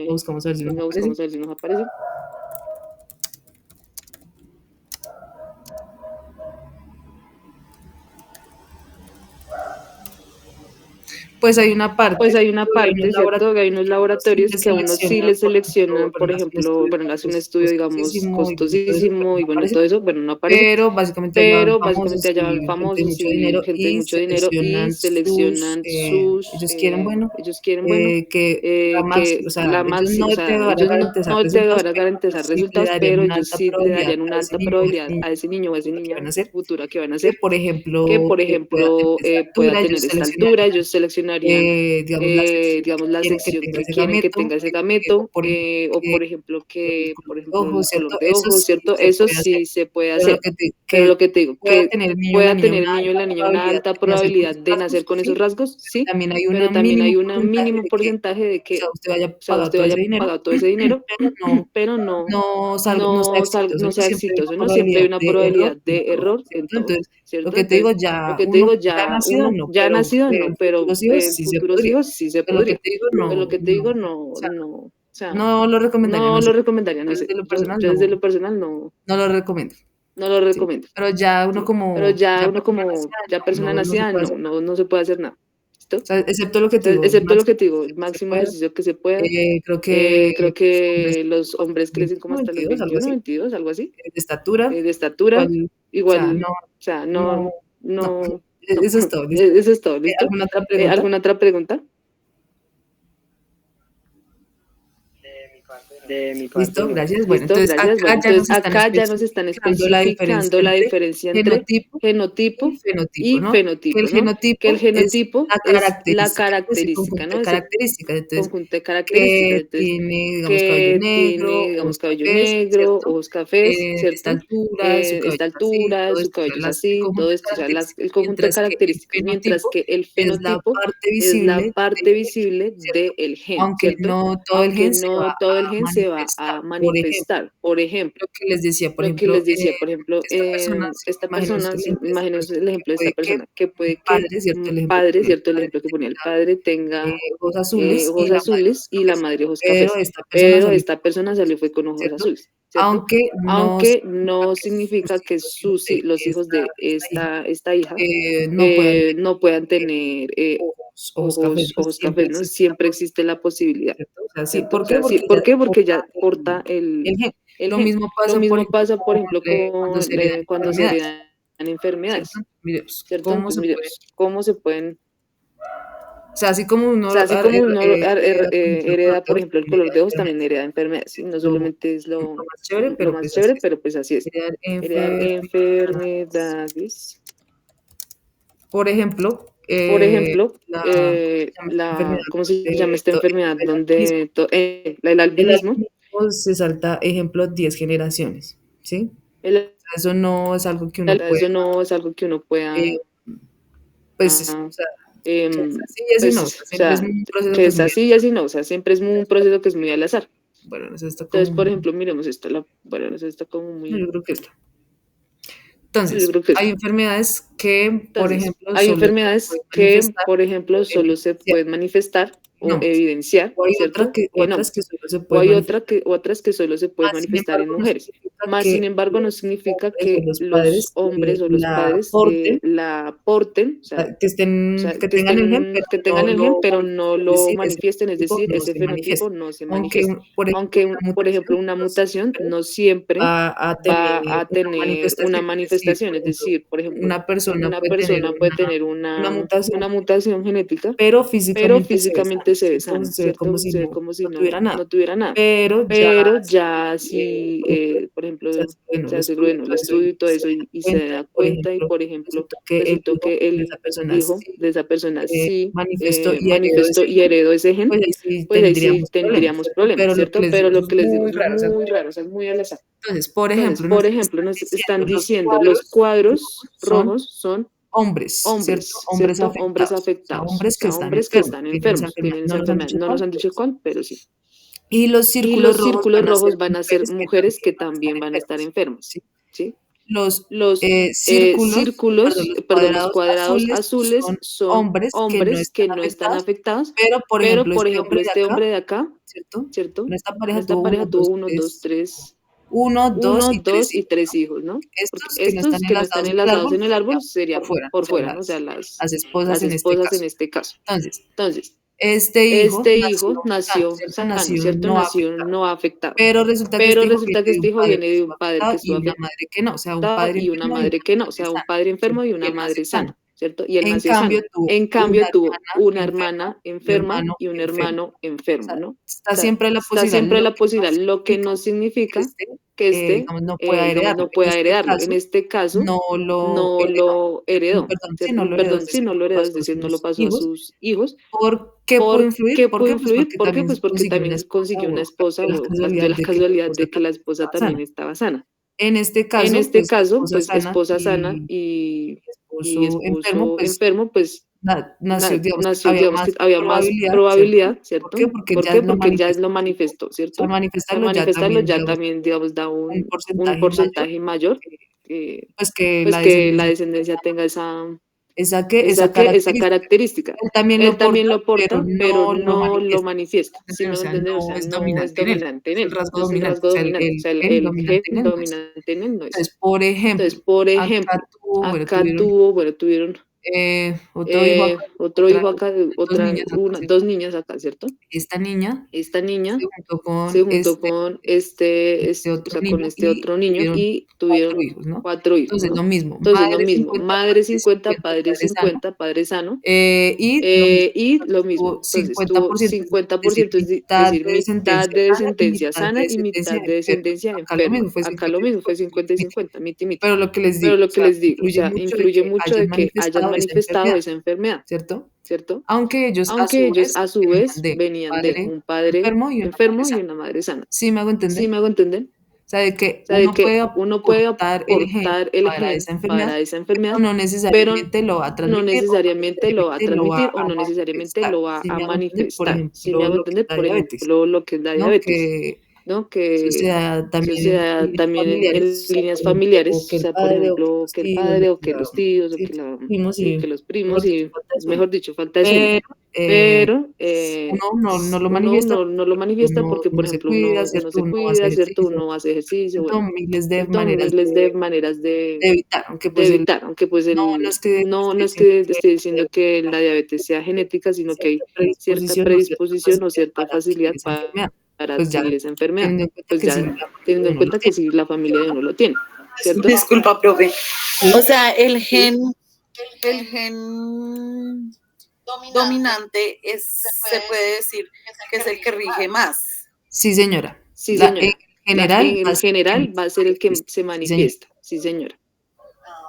lo buscamos a ver si nos venga, aparece. buscamos a ver si nos aparece. Pues hay una parte, Pues hay una ¿cierto? Y hay unos parte, ¿cierto? Hay unos laboratorios laboratorios que que a uno sí seleccionan, le por ejemplo, seleccionan, bueno, por hacen un ejemplo, estudio bueno, le hacen un estudio, digamos, costosísimo y bueno, todo eso, pero costosísimo y no bueno, aparece. todo eso, bueno, no aparece, Pero básicamente allá van pero básicamente famosos allá van y gente de famosos mucho y dinero gente de y mucho dinero y seleccionan sus, seleccionan sus, ellos quieren, bueno, ellos quieren, bueno, que la que o sea, la ellos maxi, no o te sea, van a ellos garantizar no te resultados, van a pero garantizar ellos sí le resultados, darían pero una ellos alta sí le probabilidad darían una a ese alta niño o esa probabilidad niña a ese niño o a esa que van niña a hacer, futura que van a que hacer, por que por ejemplo pueda ejemplo tener pueda estatura, ellos tener estatura, seleccionarían, ellos seleccionarían, digamos, la sección que digamos, la quieren que sección tenga que ese quieren que gameto, tenga ese gameto, o que, color por de ejemplo, ojos, el ¿cierto? color de Eso ojos, sí ¿cierto? se Eso puede hacer. sí se puede Pero hacer. Pero lo que te digo, pueda que tener el niño o la pueda niña tener una el niño y alta la niña una probabilidad alta de nacer con probabilidad esos de nacer rasgos, con esos sí, rasgos, sí, también hay pero un también hay mínimo un porcentaje mínimo de que, porcentaje de o sea, que, usted haya o sea, pagado usted todo ese haya dinero, pagado todo ese dinero, pero pero no sea exitoso, no ¿no? sea Siempre hay exitoso, una ¿no? Siempre hay probabilidad una de error probabilidad en de todo, error en ¿cierto? todo, Entonces, lo ¿cierto? que te digo, Entonces, lo ya que te uno digo, ya ya nacido uno no, ya pero nacido no, en pero futuros hijos en sí se futuros podría. hijos sí se Pero lo que podría. te digo, Pero lo que te digo, o sea, o sea, no lo recomendaría, no no sé. lo recomendaría, no Yo sé. desde lo personal Yo desde lo personal no, no lo recomiendo, no lo ¿sí? recomiendo. Pero ya uno Sí, pero ya ya uno persona como nacida, ya persona no se nacida, puede hacer nada. no se puede hacer nada. ¿Listo? O sea, excepto lo que te digo, el Excepto lo máximo que te digo, el ejercicio que se máximo pueda. ejercicio que se pueda. Creo que Creo los hombres que los crecen hombres como crecen como 21, hasta los 22, algo 21, así, 22, algo así, de estatura, de estatura. igual, o sea, Igual, o sea, no, no, no. eso es todo, ¿listo? Eso es todo, ¿listo? ¿Alguna otra pregunta? ¿Alguna otra pregunta? De mi parte, Listo, no. gracias. Bueno, Listo, entonces gracias. Bueno, acá ya nos entonces están acá ya nos están especificando la diferencia especificando la entre diferencia entre genotipo y genotipo fenotipo, y ¿no? Que el fenotipo, ¿no? Que el genotipo es genotipo la es la característica, ese característica, conjunto ¿no? de Ese características. Entonces, conjunto de características. que Entonces, tiene, digamos, cabello que negro, tiene, digamos, ojos cabello cafés, negro, ¿cierto? ojos cafés, Esta ¿cierto? altura, su Esta cabello es así, altura, todo su esto, o sea, cabello es el así, conjunto todo de esto, o sea, el características, conjunto de características, mientras que el es la fenotipo parte es la visible parte del gen, visible ¿cierto? del gen, Aunque ¿cierto? no todo el Aunque gen se va no todo el a gen se va manifestar. a Por ejemplo, manifestar. Por ejemplo, lo que les decía, por lo que ejemplo, les decía, por ejemplo, esta persona, imagínense el ejemplo de esta puede que persona, que un puede que padre, ¿cierto? un El ejemplo que padre, ponía el ¿cierto? El padre ejemplo que ponía el tenga padre tenga ojos azules ojos y la madre azules ojos y la cafés, madre ojos pero cafés, esta persona pero salió, esta persona salió fue con ojos ¿cierto? azules, ¿cierto? Aunque no Aunque significa no que sus significa que hijos, de los hijos de esta hija, esta hija no puedan tener no puedan tener ojos cafés, ¿no? ojos Siempre cafés, ¿no? existe la Siempre posibilidad, existe la posibilidad, ¿cierto? O sea, sí, ¿cierto? O ¿por qué? sea, sí, Porque ¿por ya qué? Porque porta ya porta el gen. el Lo gen. mismo Lo pasa, por mismo ejemplo, pasa, por ejemplo, cuando con se heredan cuando se enfermedades, heredan ¿cierto? enfermedades, Miremos, ¿cierto? cómo Entonces, se puede, miremos cómo se pueden, o sea, así como o uno sea, así como uno hereda, por ejemplo, el color hereda, de por ojos, ejemplo, el también color hereda de ojos, también enfermedades. hereda enfermedades, ¿sí? No Lo solamente es más chévere, lo pero más pues así chévere, es. pero pues así es. Heredar Heredar enfermedades. por ejemplo, Por ejemplo, ¿cómo se llama esta enfermedad? ¿cómo se llama esta El enfermedad? albinismo. Donde el El albinismo. albinismo se salta, ejemplo, 10 generaciones, ¿sí? El, O sea, eso no es algo que uno pueda, eso no es algo que uno eh, pueda, pues, o sea, que es em, así y así no, o pues, sea, o siempre es sea, un proceso que que es es muy así y así no, o sea, siempre es un proceso que es muy al azar. bueno, eso está Entonces, como, por ejemplo, miremos esto, bueno, eso está como no, muy, yo creo que está. yo Entonces, creo que hay esto. enfermedades que, por Entonces, ejemplo, hay solo se enfermedades pueden que, manifestar por ejemplo, o solo se evidenciar pueden manifestar o en evidenciar, o hay ¿cierto? En otras que hombres. solo se O pueden hay manifestar. otras que solo se pueden Más sin manifestar en embargo, no mujeres. significa Más, sin que embargo, no los significa hombres o que los los padres hombres o los la padres aporten, la aporten, o sea, que estén, que que tengan el gen, estén, pero que no tengan el gen, lo pero no manifiesten, es lo decir, ese manifiesten, es tipo decir, no ese se fenotipo manifiesta. no se Aunque, manifiesta. por ejemplo, Aunque, una por ejemplo, mutación una no mutación siempre no siempre va a va tener a tener una manifestación, es decir, por ejemplo, una persona una puede tener persona puede tener una mutación, una mutación genética, pero pero físicamente se ve físicamente sana, se ve ¿cierto? sana, Se ve como ¿cierto? si Se ve como si no tuviera nada. no tuviera nada. Pero ya, Pero si, ya si, por ejemplo, por ejemplo, bueno, se el hace estudio, bueno, el todo eso, estudio y todo eso, y se cuenta, da por cuenta, y ejemplo, por ejemplo, resultó que el resultó hijo que de el esa persona hijo sí de esa persona sí manifestó y heredó manifestó ese y gen, heredó ese gen, pues ahí sí pues ahí sí tendríamos problemas, tendríamos ¿cierto? problemas, Pero lo que ¿cierto? les Pero digo, lo eso es que les digo, muy eso es raro, o sea, muy raro, o sea, es muy al azar. entonces, por Entonces, ejemplo, por ejemplo, nos están diciendo los cuadros son rojos son hombres, ¿cierto? hombres, Hombres ¿cierto? Hombres afectados, o sea, afectados, o hombres que sea, están hombres que enfermos, están tienen esa enfermos, enfermedad, tienen no esa nos han enfermedad. dicho No nos cuál, han pero dicho sí. cuál, pero sí. Y los Y círculos los rojos círculos van a ser rojos van a ser mujeres que mujeres que también van a estar también van a estar enfermas, enfermas, ¿sí? ¿sí? Los Los círculos, perdón, los los cuadrados cuadrados azules azules son son hombres que no hombres están que no están afectados, afectados, pero, por pero ejemplo, por este ejemplo, hombre de este acá, hombre de acá, ¿cierto? ¿cierto? En esta En pareja esta tuvo pareja uno, tuvo dos, uno, dos, tres, tres, uno, dos uno, y tres dos y hijos. tres hijos, ¿no? Porque Estos que no están estos que no están enlazados en el enlazados árbol en el árbol serían serían por por fuera, fuera, ¿no? O sea, las esposas las en este esposas en caso. este caso. Entonces, Entonces, este hijo este nació hijo sano, nació ¿cierto? sano, Nació ¿cierto? no Nació afectado. no afectado. Pero resulta que Pero este hijo resulta viene que de un este hijo padre viene que de estuvo un padre que afectado y estuvo una madre que no, o sea, un padre y una enfermo y una madre que no, o madre sea, un sana, padre enfermo ¿cierto? y Y una él nace madre sano. sana, ¿cierto? Y él En nació sano. cambio, tuvo En una cambio, tuvo hermana una enferma hermana y un enferma hermano y un enfermo. hermano O enfermo, sea, ¿no? O está sea, siempre la está posibilidad, siempre lo la que no posibilidad, lo que significa no que significa este, que digamos, no pueda digamos, heredarlo. no En pueda este heredarlo. En caso, este caso, no lo no heredó, lo ¿cierto? heredó, Perdón, sí, no ¿cierto? lo heredó, es Perdón, sí, decir, no no lo lo heredó, es pasó a decir, no lo sus pasó a hijos. sus hijos. ¿Por qué pudo ¿Por influir? qué ¿Por pudo qué? Pues influir? porque ¿Por qué? también Pues porque consiguió una también esposa consiguió una o esposa de la o de casualidad la de que la casualidad esposa de que la también esposa estaba sana. también estaba sana. En este En caso, este pues caso, esposa pues sana esposa sana y y esposo enfermo, esposo pues enfermo, pues nació, digamos que nació, había digamos más que había más probabilidad, ¿cierto? probabilidad, ¿Por qué? ¿cierto? Porque él ¿Por ya qué? lo Porque él ya lo manifestó, ¿cierto? manifestó, O sea, ¿cierto? O sea, manifestarlo ya manifestarlo también, ya digamos, también, digamos, da un un porcentaje mayor, porcentaje mayor, que, que, pues que pues la que la descendencia descendencia tenga esa esa característica. característica. Él también Él lo porta, también lo pero porta, pero no lo no lo manifiesta. manifiesta, ¿sí ¿Entendés? me O va a sea, entender? O no sea, es no es dominante en él, dominante en es el él, rasgo no es el dominante, o rasgo sea, dominante, o sea, el gen el gen dominante en él no es. dominante en él no es. Entonces, por ejemplo, Entonces, por acá ejemplo, acá tuvo, bueno, tuvieron otro hijo acá, otro otra, hijo acá, dos niñas acá, dos ¿cierto? niñas acá, ¿cierto? Esta niña Esta se niña juntó se con juntó con este o otro sea, con niño este y otro niño tuvieron y 4 tuvieron hijos, ¿no? 4 hijos, Entonces, lo ¿no? mismo, Entonces, lo madre mismo, 50, madre padre 50, 50, padre padre sano, 50, padre sano, y lo mismo, y lo entonces mismo. tuvo Entonces, tuvo 50%, es decir, 50%, es mitad decir, de mitad descendencia de sana y descendencia mitad de sana y descendencia mitad de enferma. descendencia Acá lo enferma. mismo fue Acá 50 lo y mismo 50, fue 50 y miti, miti. 50, miti miti. Pero lo que les Pero digo, o lo que sea, les digo, o sea, influye que mucho hayan de que hayan manifestado esa manifestado enfermedad, esa enfermedad, ¿cierto? ¿cierto? Aunque ellos a Aunque su ellos vez a su vez venían venían de de un un padre padre enfermo y una madre enfermo y sana. una madre sana. ¿Sí me hago entender? ¿Sí me hago entender? O sea, de que O sea, de uno puede que uno puede aportar el gen aportar el para esa gen enfermedad, para esa pero enfermedad, no pero necesariamente lo va a no transmitir o no necesariamente lo va a necesariamente lo va transmitir o a no necesariamente manifestar. lo va ¿Sí a me hago entender? Por manifestar. ¿Sí me ejemplo, hago lo que es entender? la Por diabetes, ejemplo, lo que es la ¿no? diabetes, Que ¿no? eso se Que da eso también se en da líneas también en familiares, o sea, líneas por ejemplo, o familiares, que o el sea, por padre o que ejemplo, los que el tíos o padre o que que la los tíos o sí, que que los la, primos sí, y que los primos mejor dicho, y, falta de sueño. mejor dicho, falta de sueño. Pero, Pero uno no lo uno manifiesta no lo porque manifiesta porque, por uno se ejemplo, cuida, uno ¿cierto? se Uno hace cuida, ¿cierto? ejercicio, Uno hace ejercicio, ¿cierto? bueno, Miles de ¿cierto? maneras Miles de maneras de evitar, aunque de pues evitar, aunque pues no es que no esté es diciendo que que esté diciendo que la diabetes sea genética, sino que hay cierta cierta predisposición o cierta predisposición o facilidad cierta para adquirir facilidad esa enfermedad. para Pues ya adquirir esa enfermedad. teniendo en cuenta Pues que si ya la familia teniendo de en uno lo cuenta que tiene, si la familia de uno lo tiene, ¿cierto? Disculpa, profe. ¿sí? O sea, el gen dominante se puede decir que es el que rige más. Sí, señora. Sí, En señora. general va a En ser el que general más va a se ser el que manifiesta. se Sí, señora. manifiesta. Sí, señora.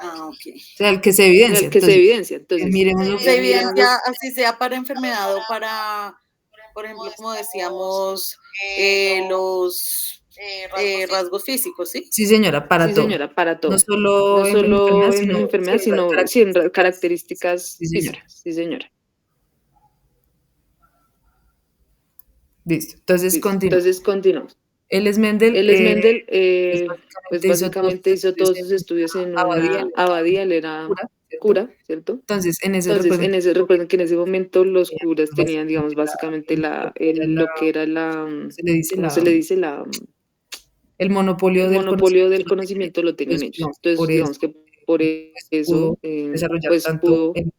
Ah, ok. O sea, el que se O sea, evidencia. el que se Entonces, evidencia. Entonces, miremos lo Se que evidencia así sea para enfermedad o para, por ejemplo, como decíamos, los rasgos físicos, ¿sí? sí, señora, para sí, todo. señora, para No todo. solo No en enfermedad, solo en sino enfermedad, ciertas sino sí en características. características Sí, señora. físicas. Sí, señora. Listo. Entonces, Listo. continúo. Entonces, continuamos. Él es Mendel, Él es Mendel, pues pues básicamente básicamente hizo hizo todos sus todos sus estudios estudios en en Abadía, una él era abadía, él era cura, ¿cierto? cura, ¿cierto? Entonces, en ese Entonces, recuerden en que ese, recuerden que en ese momento los tenía, curas pues, tenían, digamos, básicamente básicamente lo que era lo que era se le dice ¿cómo se le dice? el monopolio El del monopolio conocimiento del lo tenían conocimiento lo ellos. tenían Entonces, ellos. digamos, Entonces, por eso, digamos que por pues, pudo eso, desarrollar pues tanto pudo el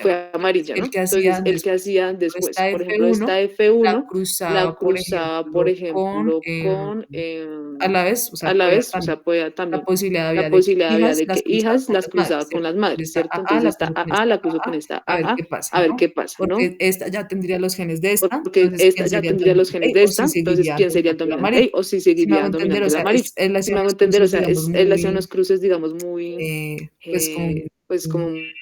fue amarilla, ¿no? el que Entonces, hacían el que después. hacían Por ejemplo, después, esta por ejemplo, esta la F1 la cruzaba, por cruzaba, por ejemplo, ejemplo, con, a la vez, o sea, a la podía vez, o también, sea, podía la también, posibilidad la había de que posibilidad había hijas de las que cruzaba hijas con las las madres, cruzaba con ¿cierto? las Entonces madres, esta ¿cierto? AA Entonces, la esta cruzo con AA esta la cruzo con AA, esta a ver AA, qué pasa, a ver ¿no? qué pasa, ¿no? Porque esta ya tendría los genes de esta, Porque entonces, esta ¿quién ya sería el tendría los dominante genes ahí? de O si esta, entonces, seguiría ¿quién sería el dominante el dominante ahí? amarillo. O si Si me hago seguiría entender, o dominante el sea, amarillo. él Si hacía me hago unos entender, o cruces, sea, digamos, él hacía muy, unos cruces, digamos, muy, pues como pues como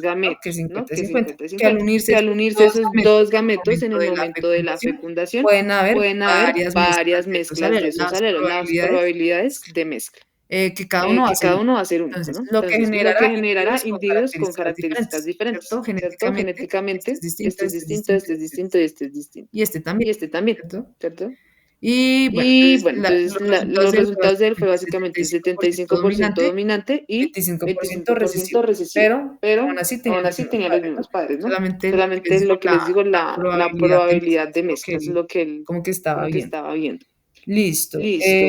gametos, que es ¿no? 50 Que y es 50, 50 y que al 50. unirse Que al esos unirse dos esos gametos dos en el gametos en momento el de la momento de la fecundación, fecundación, pueden haber pueden haber varias varias mezclas mezclas de de esos esos alelos, alelos, las probabilidades de mezcla, que cada uno va a que ser cada único. uno va a ser único, Entonces, ¿no? lo que Entonces, lo que generará generará individuos con características características diferentes, diferentes, ¿cierto? ¿cierto? Genéticamente, este Genéticamente, es distinto, este es este es distinto, distinto, este es distinto, y este es distinto. y este también, Y este también, ¿cierto? ¿cierto? ¿Cierto? Y bueno, Y entonces bueno, entonces los los resultados resultados de de él él fue básicamente el 75% 75% dominante, dominante y 25% 25% recesivo, recesivo. pero aún Pero así tenían aún los así mismos tenía los padres, ¿no? mismos padres, ¿no? Solamente lo que les Solamente digo, lo que les digo, la la probabilidad de probabilidad mezcla de es lo mezcla es que él lo que él como que estaba como que viendo. estaba viendo. Listo. Listo.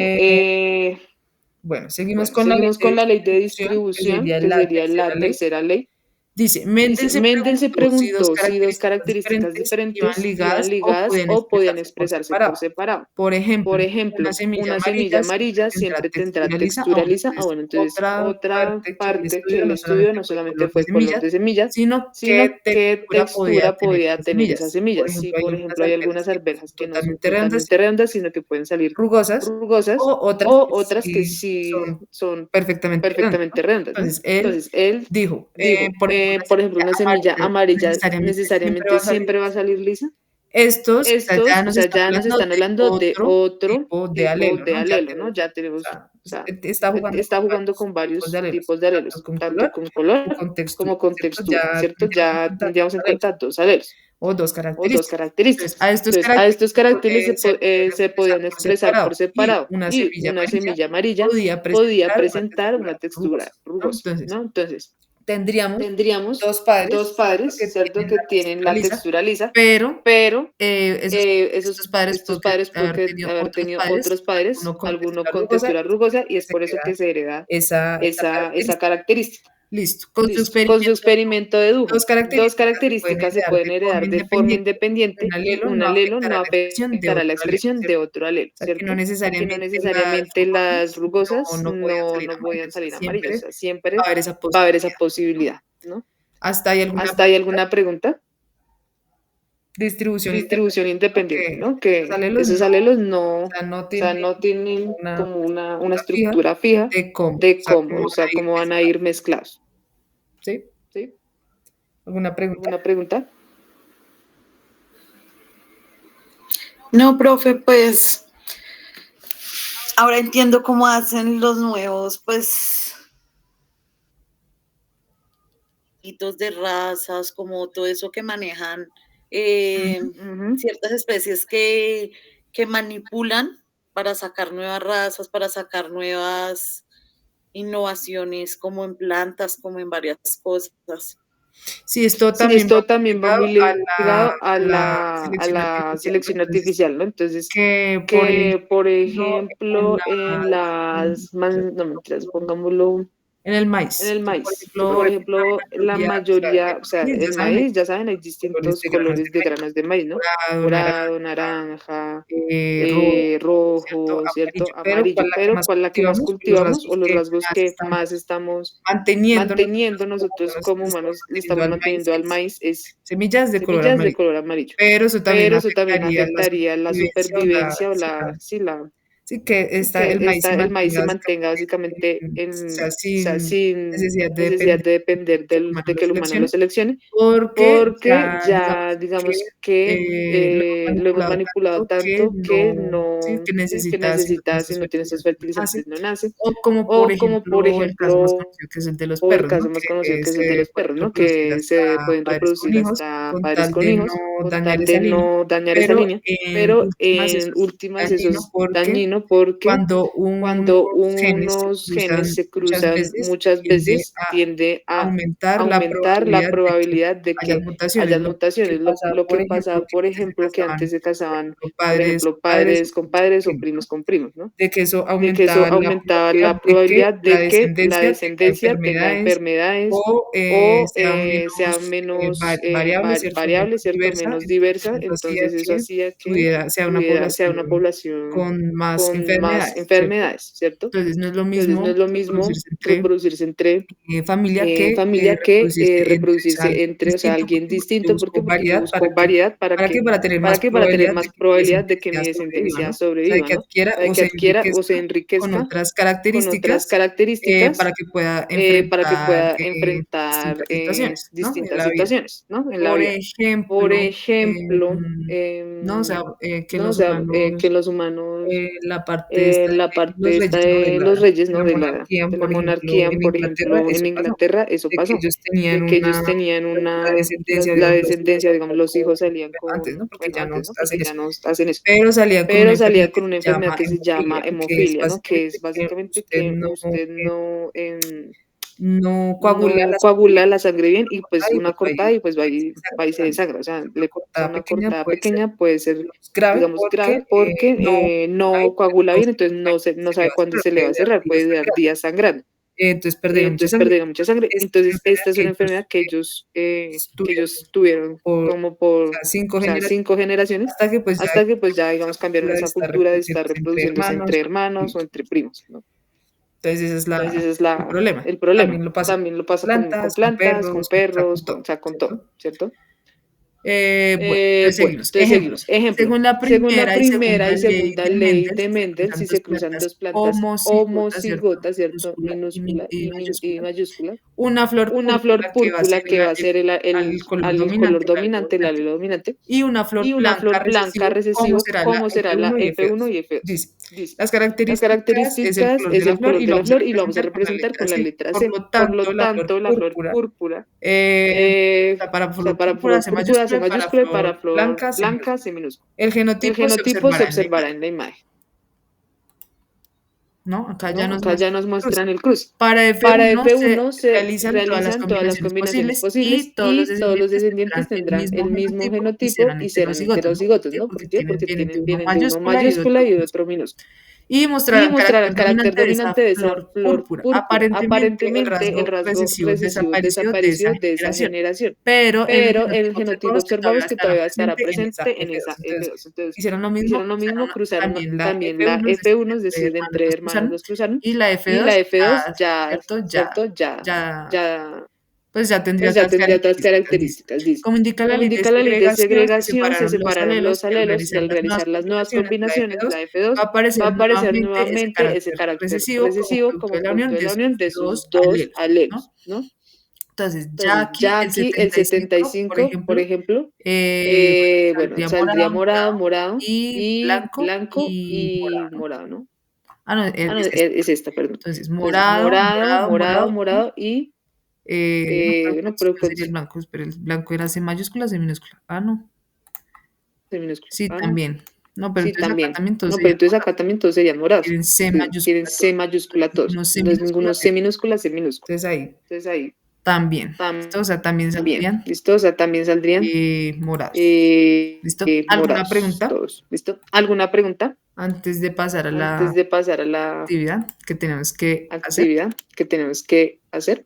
Bueno, seguimos Bueno, con la ley seguimos de con la ley de distribución, que distribución, sería que la sería tercera la ley. tercera ley. Dice, Mendel Dice, se Mendel se preguntó si dos preguntó si dos características características diferentes iban diferentes iban ligadas ligadas o podían por expresarse por separado. separado. Por Por ejemplo, una ejemplo, semilla una amarilla semilla siempre amarilla tendrá siempre tendrá textura lisa. textura lisa. Ah, Entonces, bueno, entonces otra otra parte parte que él no estudió solamente no fue el solamente color fue de el color semillas, de semillas, sino sino qué qué textura podía textura tener podía esas tener semillas. esas Por semillas. Sí, ejemplo, hay por unas ejemplo, hay alberjas algunas que no son arvejas que no son totalmente redondas, totalmente redondas, sino que pueden salir rugosas, rugosas, o otras o que otras que sí sí son son perfectamente redondas, perfectamente ¿no? redondas, ¿no? Entonces, él Entonces, él dijo, dijo, por por ejemplo, ejemplo, una semilla una semilla amarilla necesariamente siempre va necesariamente a salir siempre va a lisa. salir lisa. Estos, o sea, ya Estos, o nos sea, están ya nos hablando están de hablando de otro otro tipo de tipo alelo, de ¿no? Ya alelo, ¿no? tenemos, Ya o tenemos, sea, o sea, está jugando con está jugando varios con tipos de varios alelos, tipos de tanto alelos, con tanto color con como color con textura, como con ¿cierto? textura, Ya ¿cierto? tendríamos en Ya cuenta tendríamos dos en alelos cuenta dos alelos o dos o dos características. Entonces, características. Entonces, a estos características se se podían podían expresar expresar por por separado separado y y una una semilla semilla amarilla podía podía presentar presentar una una textura textura rugosa, ¿no? rugosa, Entonces, ¿no? Entonces, tendríamos tendríamos dos padres, dos ¿cierto? padres, Que ¿cierto? tienen Que la tienen textura la lisa, textura lisa, pero pero estos padres estos pueden padres haber pueden tenido haber otros tenido padres, otros padres, alguno con alguno textura con rugosa, textura y es por rugosa, eso y que es se por eso queda que se hereda esa esa característica. característica. Listo. Con su Listo. Con su experimento, experimento dos dos características características se pueden heredar de forma un independiente y alelo un no alelo afectará no la expresión de afectará la otro alelo, expresión de ¿cierto? otro alelo, O sea, que no ¿cierto? Que no necesariamente las necesariamente las rugosas rugosas no podían salir no podían amarillas, o sea, salir amarillas, o siempre sea, va siempre a haber esa va a haber esa posibilidad. posibilidad, ¿no? ¿Hasta ahí alguna ¿Hasta ahí pregunta? alguna pregunta? Distribución Distribución independiente, ¿no? independiente, Que ¿no? los Que alelos esos no, alelos o no, o sea, no sea, tienen no tienen una como una estructura fija estructura fija de cómo, o de sea, cómo, cómo o van a sea, ir cómo van a ir mezclados, mezclados, ¿sí? ¿sí? ¿Alguna pregunta? ¿Alguna pregunta? No, profe, pues ahora entiendo cómo hacen los nuevos, pues, hitos de razas, como todo eso que manejan ciertas especies que manipulan para sacar nuevas razas, para sacar nuevas innovaciones, como en plantas, como en varias cosas. Sí, esto Sí, también va esto muy también va ligado muy ligado a la a selección la artificial, ¿no? selección Entonces, artificial, ¿no? Entonces, que que por en ejemplo en las, no mentiras, pongámoslo en el en maíz, el que por maíz, que ejemplo, por ejemplo la o sea, mayoría, o sea, el maíz, ya el saben, hay maíz, ya saben, hay colores distintos de granos de colores de maíz, granos de maíz, ¿no? morado, Morado, naranja, naranja, rojo, ¿cierto? rojo, ¿cierto? Amarillo, pero Amarillo, ¿cuál la que pero más ¿cuál la que más cultivamos? Los cultivamos o rasgos los que rasgos más que estamos más estamos manteniendo manteniendo nosotros nosotros como estamos humanos, le manteniendo estamos al maíz manteniendo al es maíz es semillas de color semillas de amarillo, color amarillo? pero eso también Pero eso también afectaría la afectaría la supervivencia o la, supervivencia o sí, la, sí, la, sí, que sí, que el maíz se mantenga básicamente o sea, o sea, sin sin necesidad de necesidad depender de depender que el humano de lo que el humano lo seleccione, seleccione, porque porque ya que digamos que lo hemos manipulado tanto que sí, no, que sí, que necesita, si no tiene necesita, si estos no tiene estos fertilizantes, no nace. fertilizantes, no nace, O como por o como por ejemplo el caso más ejemplo, conocido que es el de los o el perros, ¿no? caso más conocido Que que es el de se los pueden perros, ¿no? reproducir Que hasta se pueden padres con reproducir hijos hasta con padres tal con de hijos, no con dañar tal esa de línea, no dañar esa pero línea, en pero últimas eso en es últimas eso dañino es porque dañino porque cuando cuando se unos genes cruzan se muchas cruzan veces, muchas tiende veces, a tiende a aumentar la aumentar la probabilidad de que probabilidad de haya que mutaciones. hayan mutaciones. Lo Lo por que ejemplo, pasa, por que antes se ejemplo, que casaban, antes se por casaban, ejemplo, por padres ejemplo, con padres o padres con primos con padres o primos, primos con primos, ¿no? de que eso De que eso aumentaba la aumentaba probabilidad la de que probabilidad la de que la descendencia tenga descendencia tenga enfermedades o sea sea menos menos variable, ¿cierto? Menos variable, ¿cierto? diversa. Menos Entonces, diversa. eso hacía Entonces eso que hacía que sea una sea una población población con más con más enfermedades, ¿cierto? enfermedades, ¿cierto? Entonces, no es lo Entonces no mismo es lo mismo reproducirse entre familia que familia que reproducirse entre, o sea, reproducirse alguien entre, o sea, distinto, alguien porque yo distinto. ¿Por qué? busco Porque yo variedad busco variedad ¿para qué? Para tener más para tener probabilidad de más que mi probabilidad de que descendencia mi sobreviva, descendencia ¿no? O sea, de sobreviva, que ¿no? O adquiera sea, o que se adquiera o se con enriquezca otras con otras características características para que pueda pueda enfrentar enfrentar distintas situaciones, ¿no? En distintas la vida. situaciones, ¿no? En la Por vida. Por ejemplo, ejemplo, no, o sea, que ¿no? O los sea, humanos, que los humanos, la parte esta de los reyes, de ¿no? la monarquía, De la por ejemplo, monarquía, en por Inglaterra, ejemplo, en eso pasó, Inglaterra, eso de que pasó, ellos tenían de que ellos una, tenían la descendencia, la digamos, los hijos descendencia, digamos, salían los hijos con, salían antes, ¿no? con, Porque bueno, ya no antes, ¿no? hacen Porque eso, ya no hacen eso, pero salían con una pero enfermedad salían que con una se enfermedad llama que se llama hemofilia, que es hemofilia, ¿no? Que es básicamente que usted no coagula no la sangre coagula bien, la sangre bien y pues y una pues cortada y pues va y se va y desangra. se desangra. O sea, Una o sea, cortada una pequeña cortada puede ser, pequeña puede ser, digamos, grave digamos, porque grave porque no no coagula bien, entonces no se le sabe va a cuándo cerrar, se le va a cerrar, días puede durar sangrando. días sangrando. Entonces perdieron mucha Entonces sangre. perdieron mucha sangre. Esta es una Entonces, enfermedad esta es una enfermedad que ellos que tuvieron ellos tuvieron por, o como por, sea, 5 o sea, generaciones, 5 generaciones, hasta que pues ya, esa digamos, cambiaron cultura de esa estar cultura de estar reproduciéndose entre reproduciéndose hermanos entre o entre hermanos o primos. entre primos, ¿no? Entonces ese es Entonces, ese es el problema. el problema. También lo pasa También lo con pasa con plantas, con plantas, con perros, o sea, perros, con todo, o sea, con todo, ¿cierto? ¿cierto? Bueno, entonces Bueno, seguimos. entonces Ejemplo, seguimos. Ejemplo, según la según la primera y primera segunda y ley segunda de ley Mendel, de Mendel, si se se cruzan plantas dos plantas homocigotas, ¿cierto? homocigotas, ¿cierto? Minúscula Minúscula y mayúscula. mayúscula. Una flor Una flor púrpura que va a ser púrpura que va a ser al color el color dominante, el alelo dominante, el dominante, alelo dominante, y una y flor una blanca flor blanca recesivo, ¿cómo recesivo, será la ¿cómo será la F1 y F1 F2? y F2? Dice, Dice, las las características es el características color de es la el flor color y de lo la vamos a flor y lo vamos a representar con la representar letra con la C. letra Por C. lo Por tanto, lo la flor tanto, la flor púrpura, púrpura, o sea, para o sea, flor para púrpura flor C púrpura mayúscula C y para mayúscula y para flor flor blanca C blanca minúscula. C minúscula. El El genotipo se genotipo se observará en la observará imagen, en la imagen, ¿no? Acá ya ¿no? nos Acá ya muestra nos el cruce. muestran el cruce. Para Para F1 se F1 se realizan realizan todas las combinaciones combinaciones posibles posibles y todos los y todos los descendientes descendientes tendrán el tendrán mismo el mismo genotipo y genotipo serán y serán heterocigotos, ¿no? ¿Por heterocigotos, qué? ¿no? ¿Por Porque qué? Porque uno vienen de uno mayúscula y de mayúscula otro y de minúscula. otro minúscula. Y Y mostrará el mostrará carácter el carácter dominante de esa dominante de esa flor flor púrpura. púrpura. Aparentemente, el Aparentemente, el rasgo rasgo recesivo recesivo desapareció de esa desapareció de esa generación, generación. pero el Pero el genotipo genotipo observamos que observamos todavía que estará todavía estará presente en esa presente en esa F2. Entonces, F2. Entonces, hicieron lo mismo, hicieron lo mismo, cruzaron también la también la F1, es decir, F1, es entre decir, hermanos entre los hermanos cruzaron, los cruzaron, y la y la F2 F2 ya, ya, ¿cierto? ¿cierto? Ya, Ya, pues ya tendría pues ya otras tendría otras características, dice. características, dice. Como indica la Como ley de indica la ley de segregación, segregación, se los separaron alelos los y al alelos y realizar al las nuevas realizar las nuevas combinaciones, la combinaciones, F2, la va a F2 va a aparecer aparecer nuevamente nuevamente ese carácter carácter recesivo recesivo como unión producto de de la unión esos de dos sus dos alelos, ¿no? alelos, ¿no? Entonces, ya Entonces, aquí ya el aquí el 75, por 75, por ejemplo, ejemplo, bueno, bueno, saldría saldría morado, morado, morado y y blanco blanco y y morado, ¿no? morado, ¿no? Ah, no, Ah, no, es esta, es esta, perdón. entonces, Entonces, morado, morado, morado y, morado y, no, pero no, entonces, pero ¿cuál sería el blanco? Pero el blanco era C mayúscula, C minúscula. Ah, no. C minúscula. Sí, Ah, no. también. No, pero Sí, entonces acá también. también todos No, pero serían entonces morados. acá también todos serían morados. Tienen C Tienen mayúscula C todos. mayúscula todos. No C No es ninguno minúscula, C minúscula, C minúscula. entonces ahí Entonces ahí también. ¿Listo? O sea, también también. saldrían ¿Listo? O sea, también saldrían morados. ¿Listo? ¿Alguna morados pregunta todos. ¿Listo? ¿Alguna pregunta antes de pasar a antes la de pasar a la actividad que tenemos que hacer? actividad que tenemos que hacer?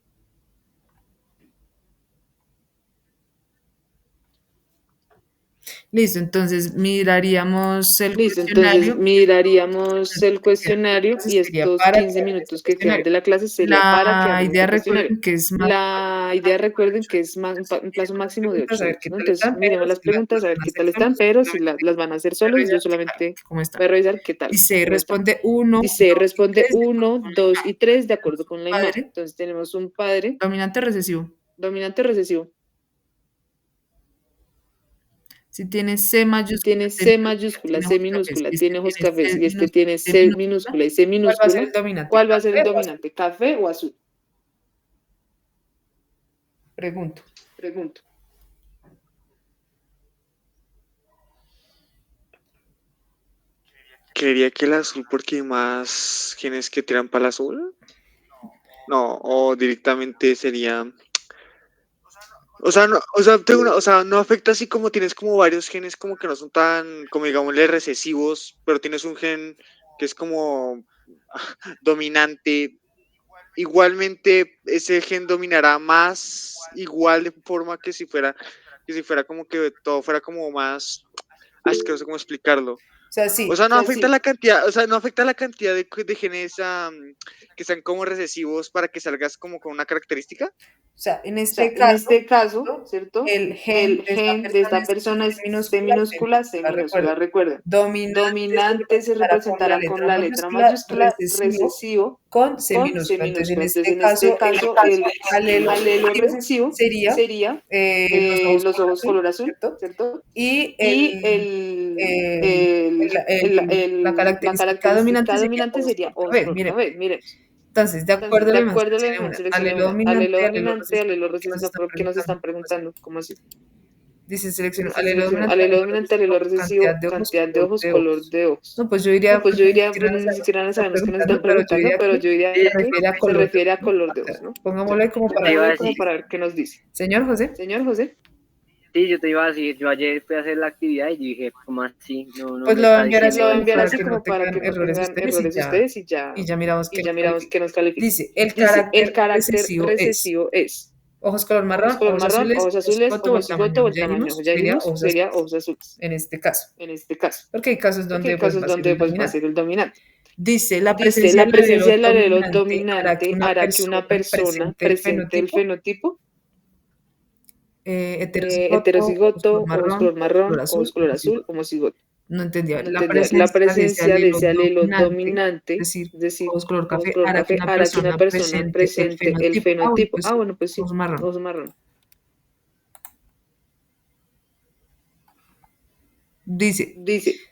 Listo, entonces miraríamos el Listo, entonces cuestionario y miraríamos el que quedan de la cuestionario clase y sería estos para 15 quedar en este minutos que quedan cuestionario. de la clase sería para quedar La en idea, este cuestionario. recuerden que es más La idea, recuerden que es un plazo las máximo de preguntas, 8 a ver qué días, ¿no? tal Entonces, están, pero miremos las si las preguntas, a ver van a qué hacer tal están, solos, pero si simplemente las van a hacer voy a solos, yo revisar qué tal, solamente cómo están. voy a revisar qué tal, Dice, cómo están. responde 1, Dice, 2 y responde 3 de acuerdo 1, con la 2 y imagen. 3 de acuerdo Tenemos con un la imagen. padre Entonces, tenemos un padre dominante recesivo. dominante recesivo. Si tiene C Si mayúscula, tiene C C minúscula, mayúscula, tiene C ojos cafés, minúscula, y este tiene ojos tiene cafés C y este tiene C C minúscula, minúscula y C ¿cuál va a ser minúscula, el dominante? ¿cuál va a ser ¿Café el o azul? dominante? ¿Café o azul? Pregunto. Pregunto. Creería que el azul porque hay más genes que tiran para el azul. No, o directamente sería. O sea, no afecta así como tienes como varios genes como que no son tan, como digámosle, recesivos, pero tienes un gen que es como dominante. Igualmente ese gen dominará más igual de forma que si fuera como que todo fuera como más, es que no sé cómo explicarlo. O sea, O sí. sea, no afecta la cantidad, o sea, no afecta la cantidad de genes que sean como recesivos para que salgas como con una característica? O sea, en O sea, este en este caso, caso, ¿cierto? el El gen gen de esta persona es C minúscula, recuerden. Dominante se representará con la letra mayúscula, recesivo con C con C minúscula. Entonces, minúscula. Entonces, en este caso, el alelo recesivo sería los ojos color azul, ¿cierto? Y la La característica dominante sería ojos color mire. café. Miren. Entonces, de Entonces, acuerdo de a la acuerdo a la imagen, imagen, alelo dominante, alelo recesivo, recesivo, ¿qué nos están preguntando? ¿Cómo así? dice selecciono Dice, alelo dominante, alelo recesivo, cantidad de ojos, color de ojos. No, pues yo diría, No, pues yo diría, ni siquiera no sabemos qué nos están preguntando, pero yo diría que se refiere a color de ojos, ¿no? Pongámosle como para ver qué nos dice. Señor José. Señor José. Sí, yo te iba a decir, yo ayer fui a hacer la actividad y dije, ¿cómo así? No Pues me lo voy a está enviar así, diciendo como para que no tengan errores ustedes y ya miramos qué nos califica. Dice, el carácter recesivo es ojos color marrón, ojos azules, homocigoto o el tamaño. Ya dijimos, sería ojos azules. En este caso. Porque hay casos donde va a ser el dominante. Dice, la presencia del alelo dominante hará que una persona presente el fenotipo heterocigoto, ojos color marrón, ojos color azul, homocigoto. No entendía. La presencia de ese alelo dominante, es decir, ojos color café, hará que una persona presente el fenotipo. Bueno, pues sí, ojos marrón. ojos marrón. Dice,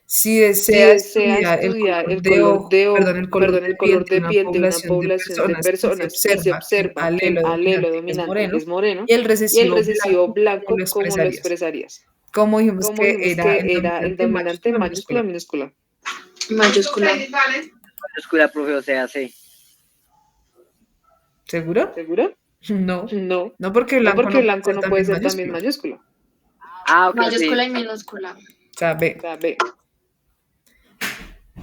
si desea estudiar el color de piel de una población de personas y se observa que el alelo dominante es moreno y el recesivo blanco, ¿cómo lo expresarías? ¿Cómo dijimos que era el dominante mayúscula o minúscula? Mayúscula. Mayúscula, profe, o sea, sí. ¿Seguro? No. No, porque porque blanco no puede ser también mayúscula. Ah, ok. Mayúscula y minúscula. O sea, B.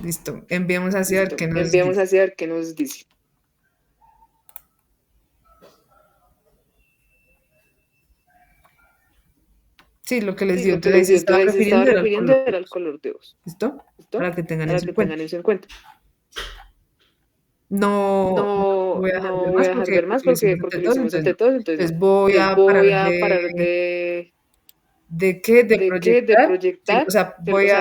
Listo. Enviamos hacia ver qué nos dice. Sí, lo que les dio. Entonces, se estaba refiriendo era el color de ojos. ¿Listo? Para que tengan eso en cuenta. cuenta. No voy a dejar ver más porque lo hicimos entre todos. Entonces voy a parar de... ¿De qué? De proyectar. proyectar. Sí, o sea, voy a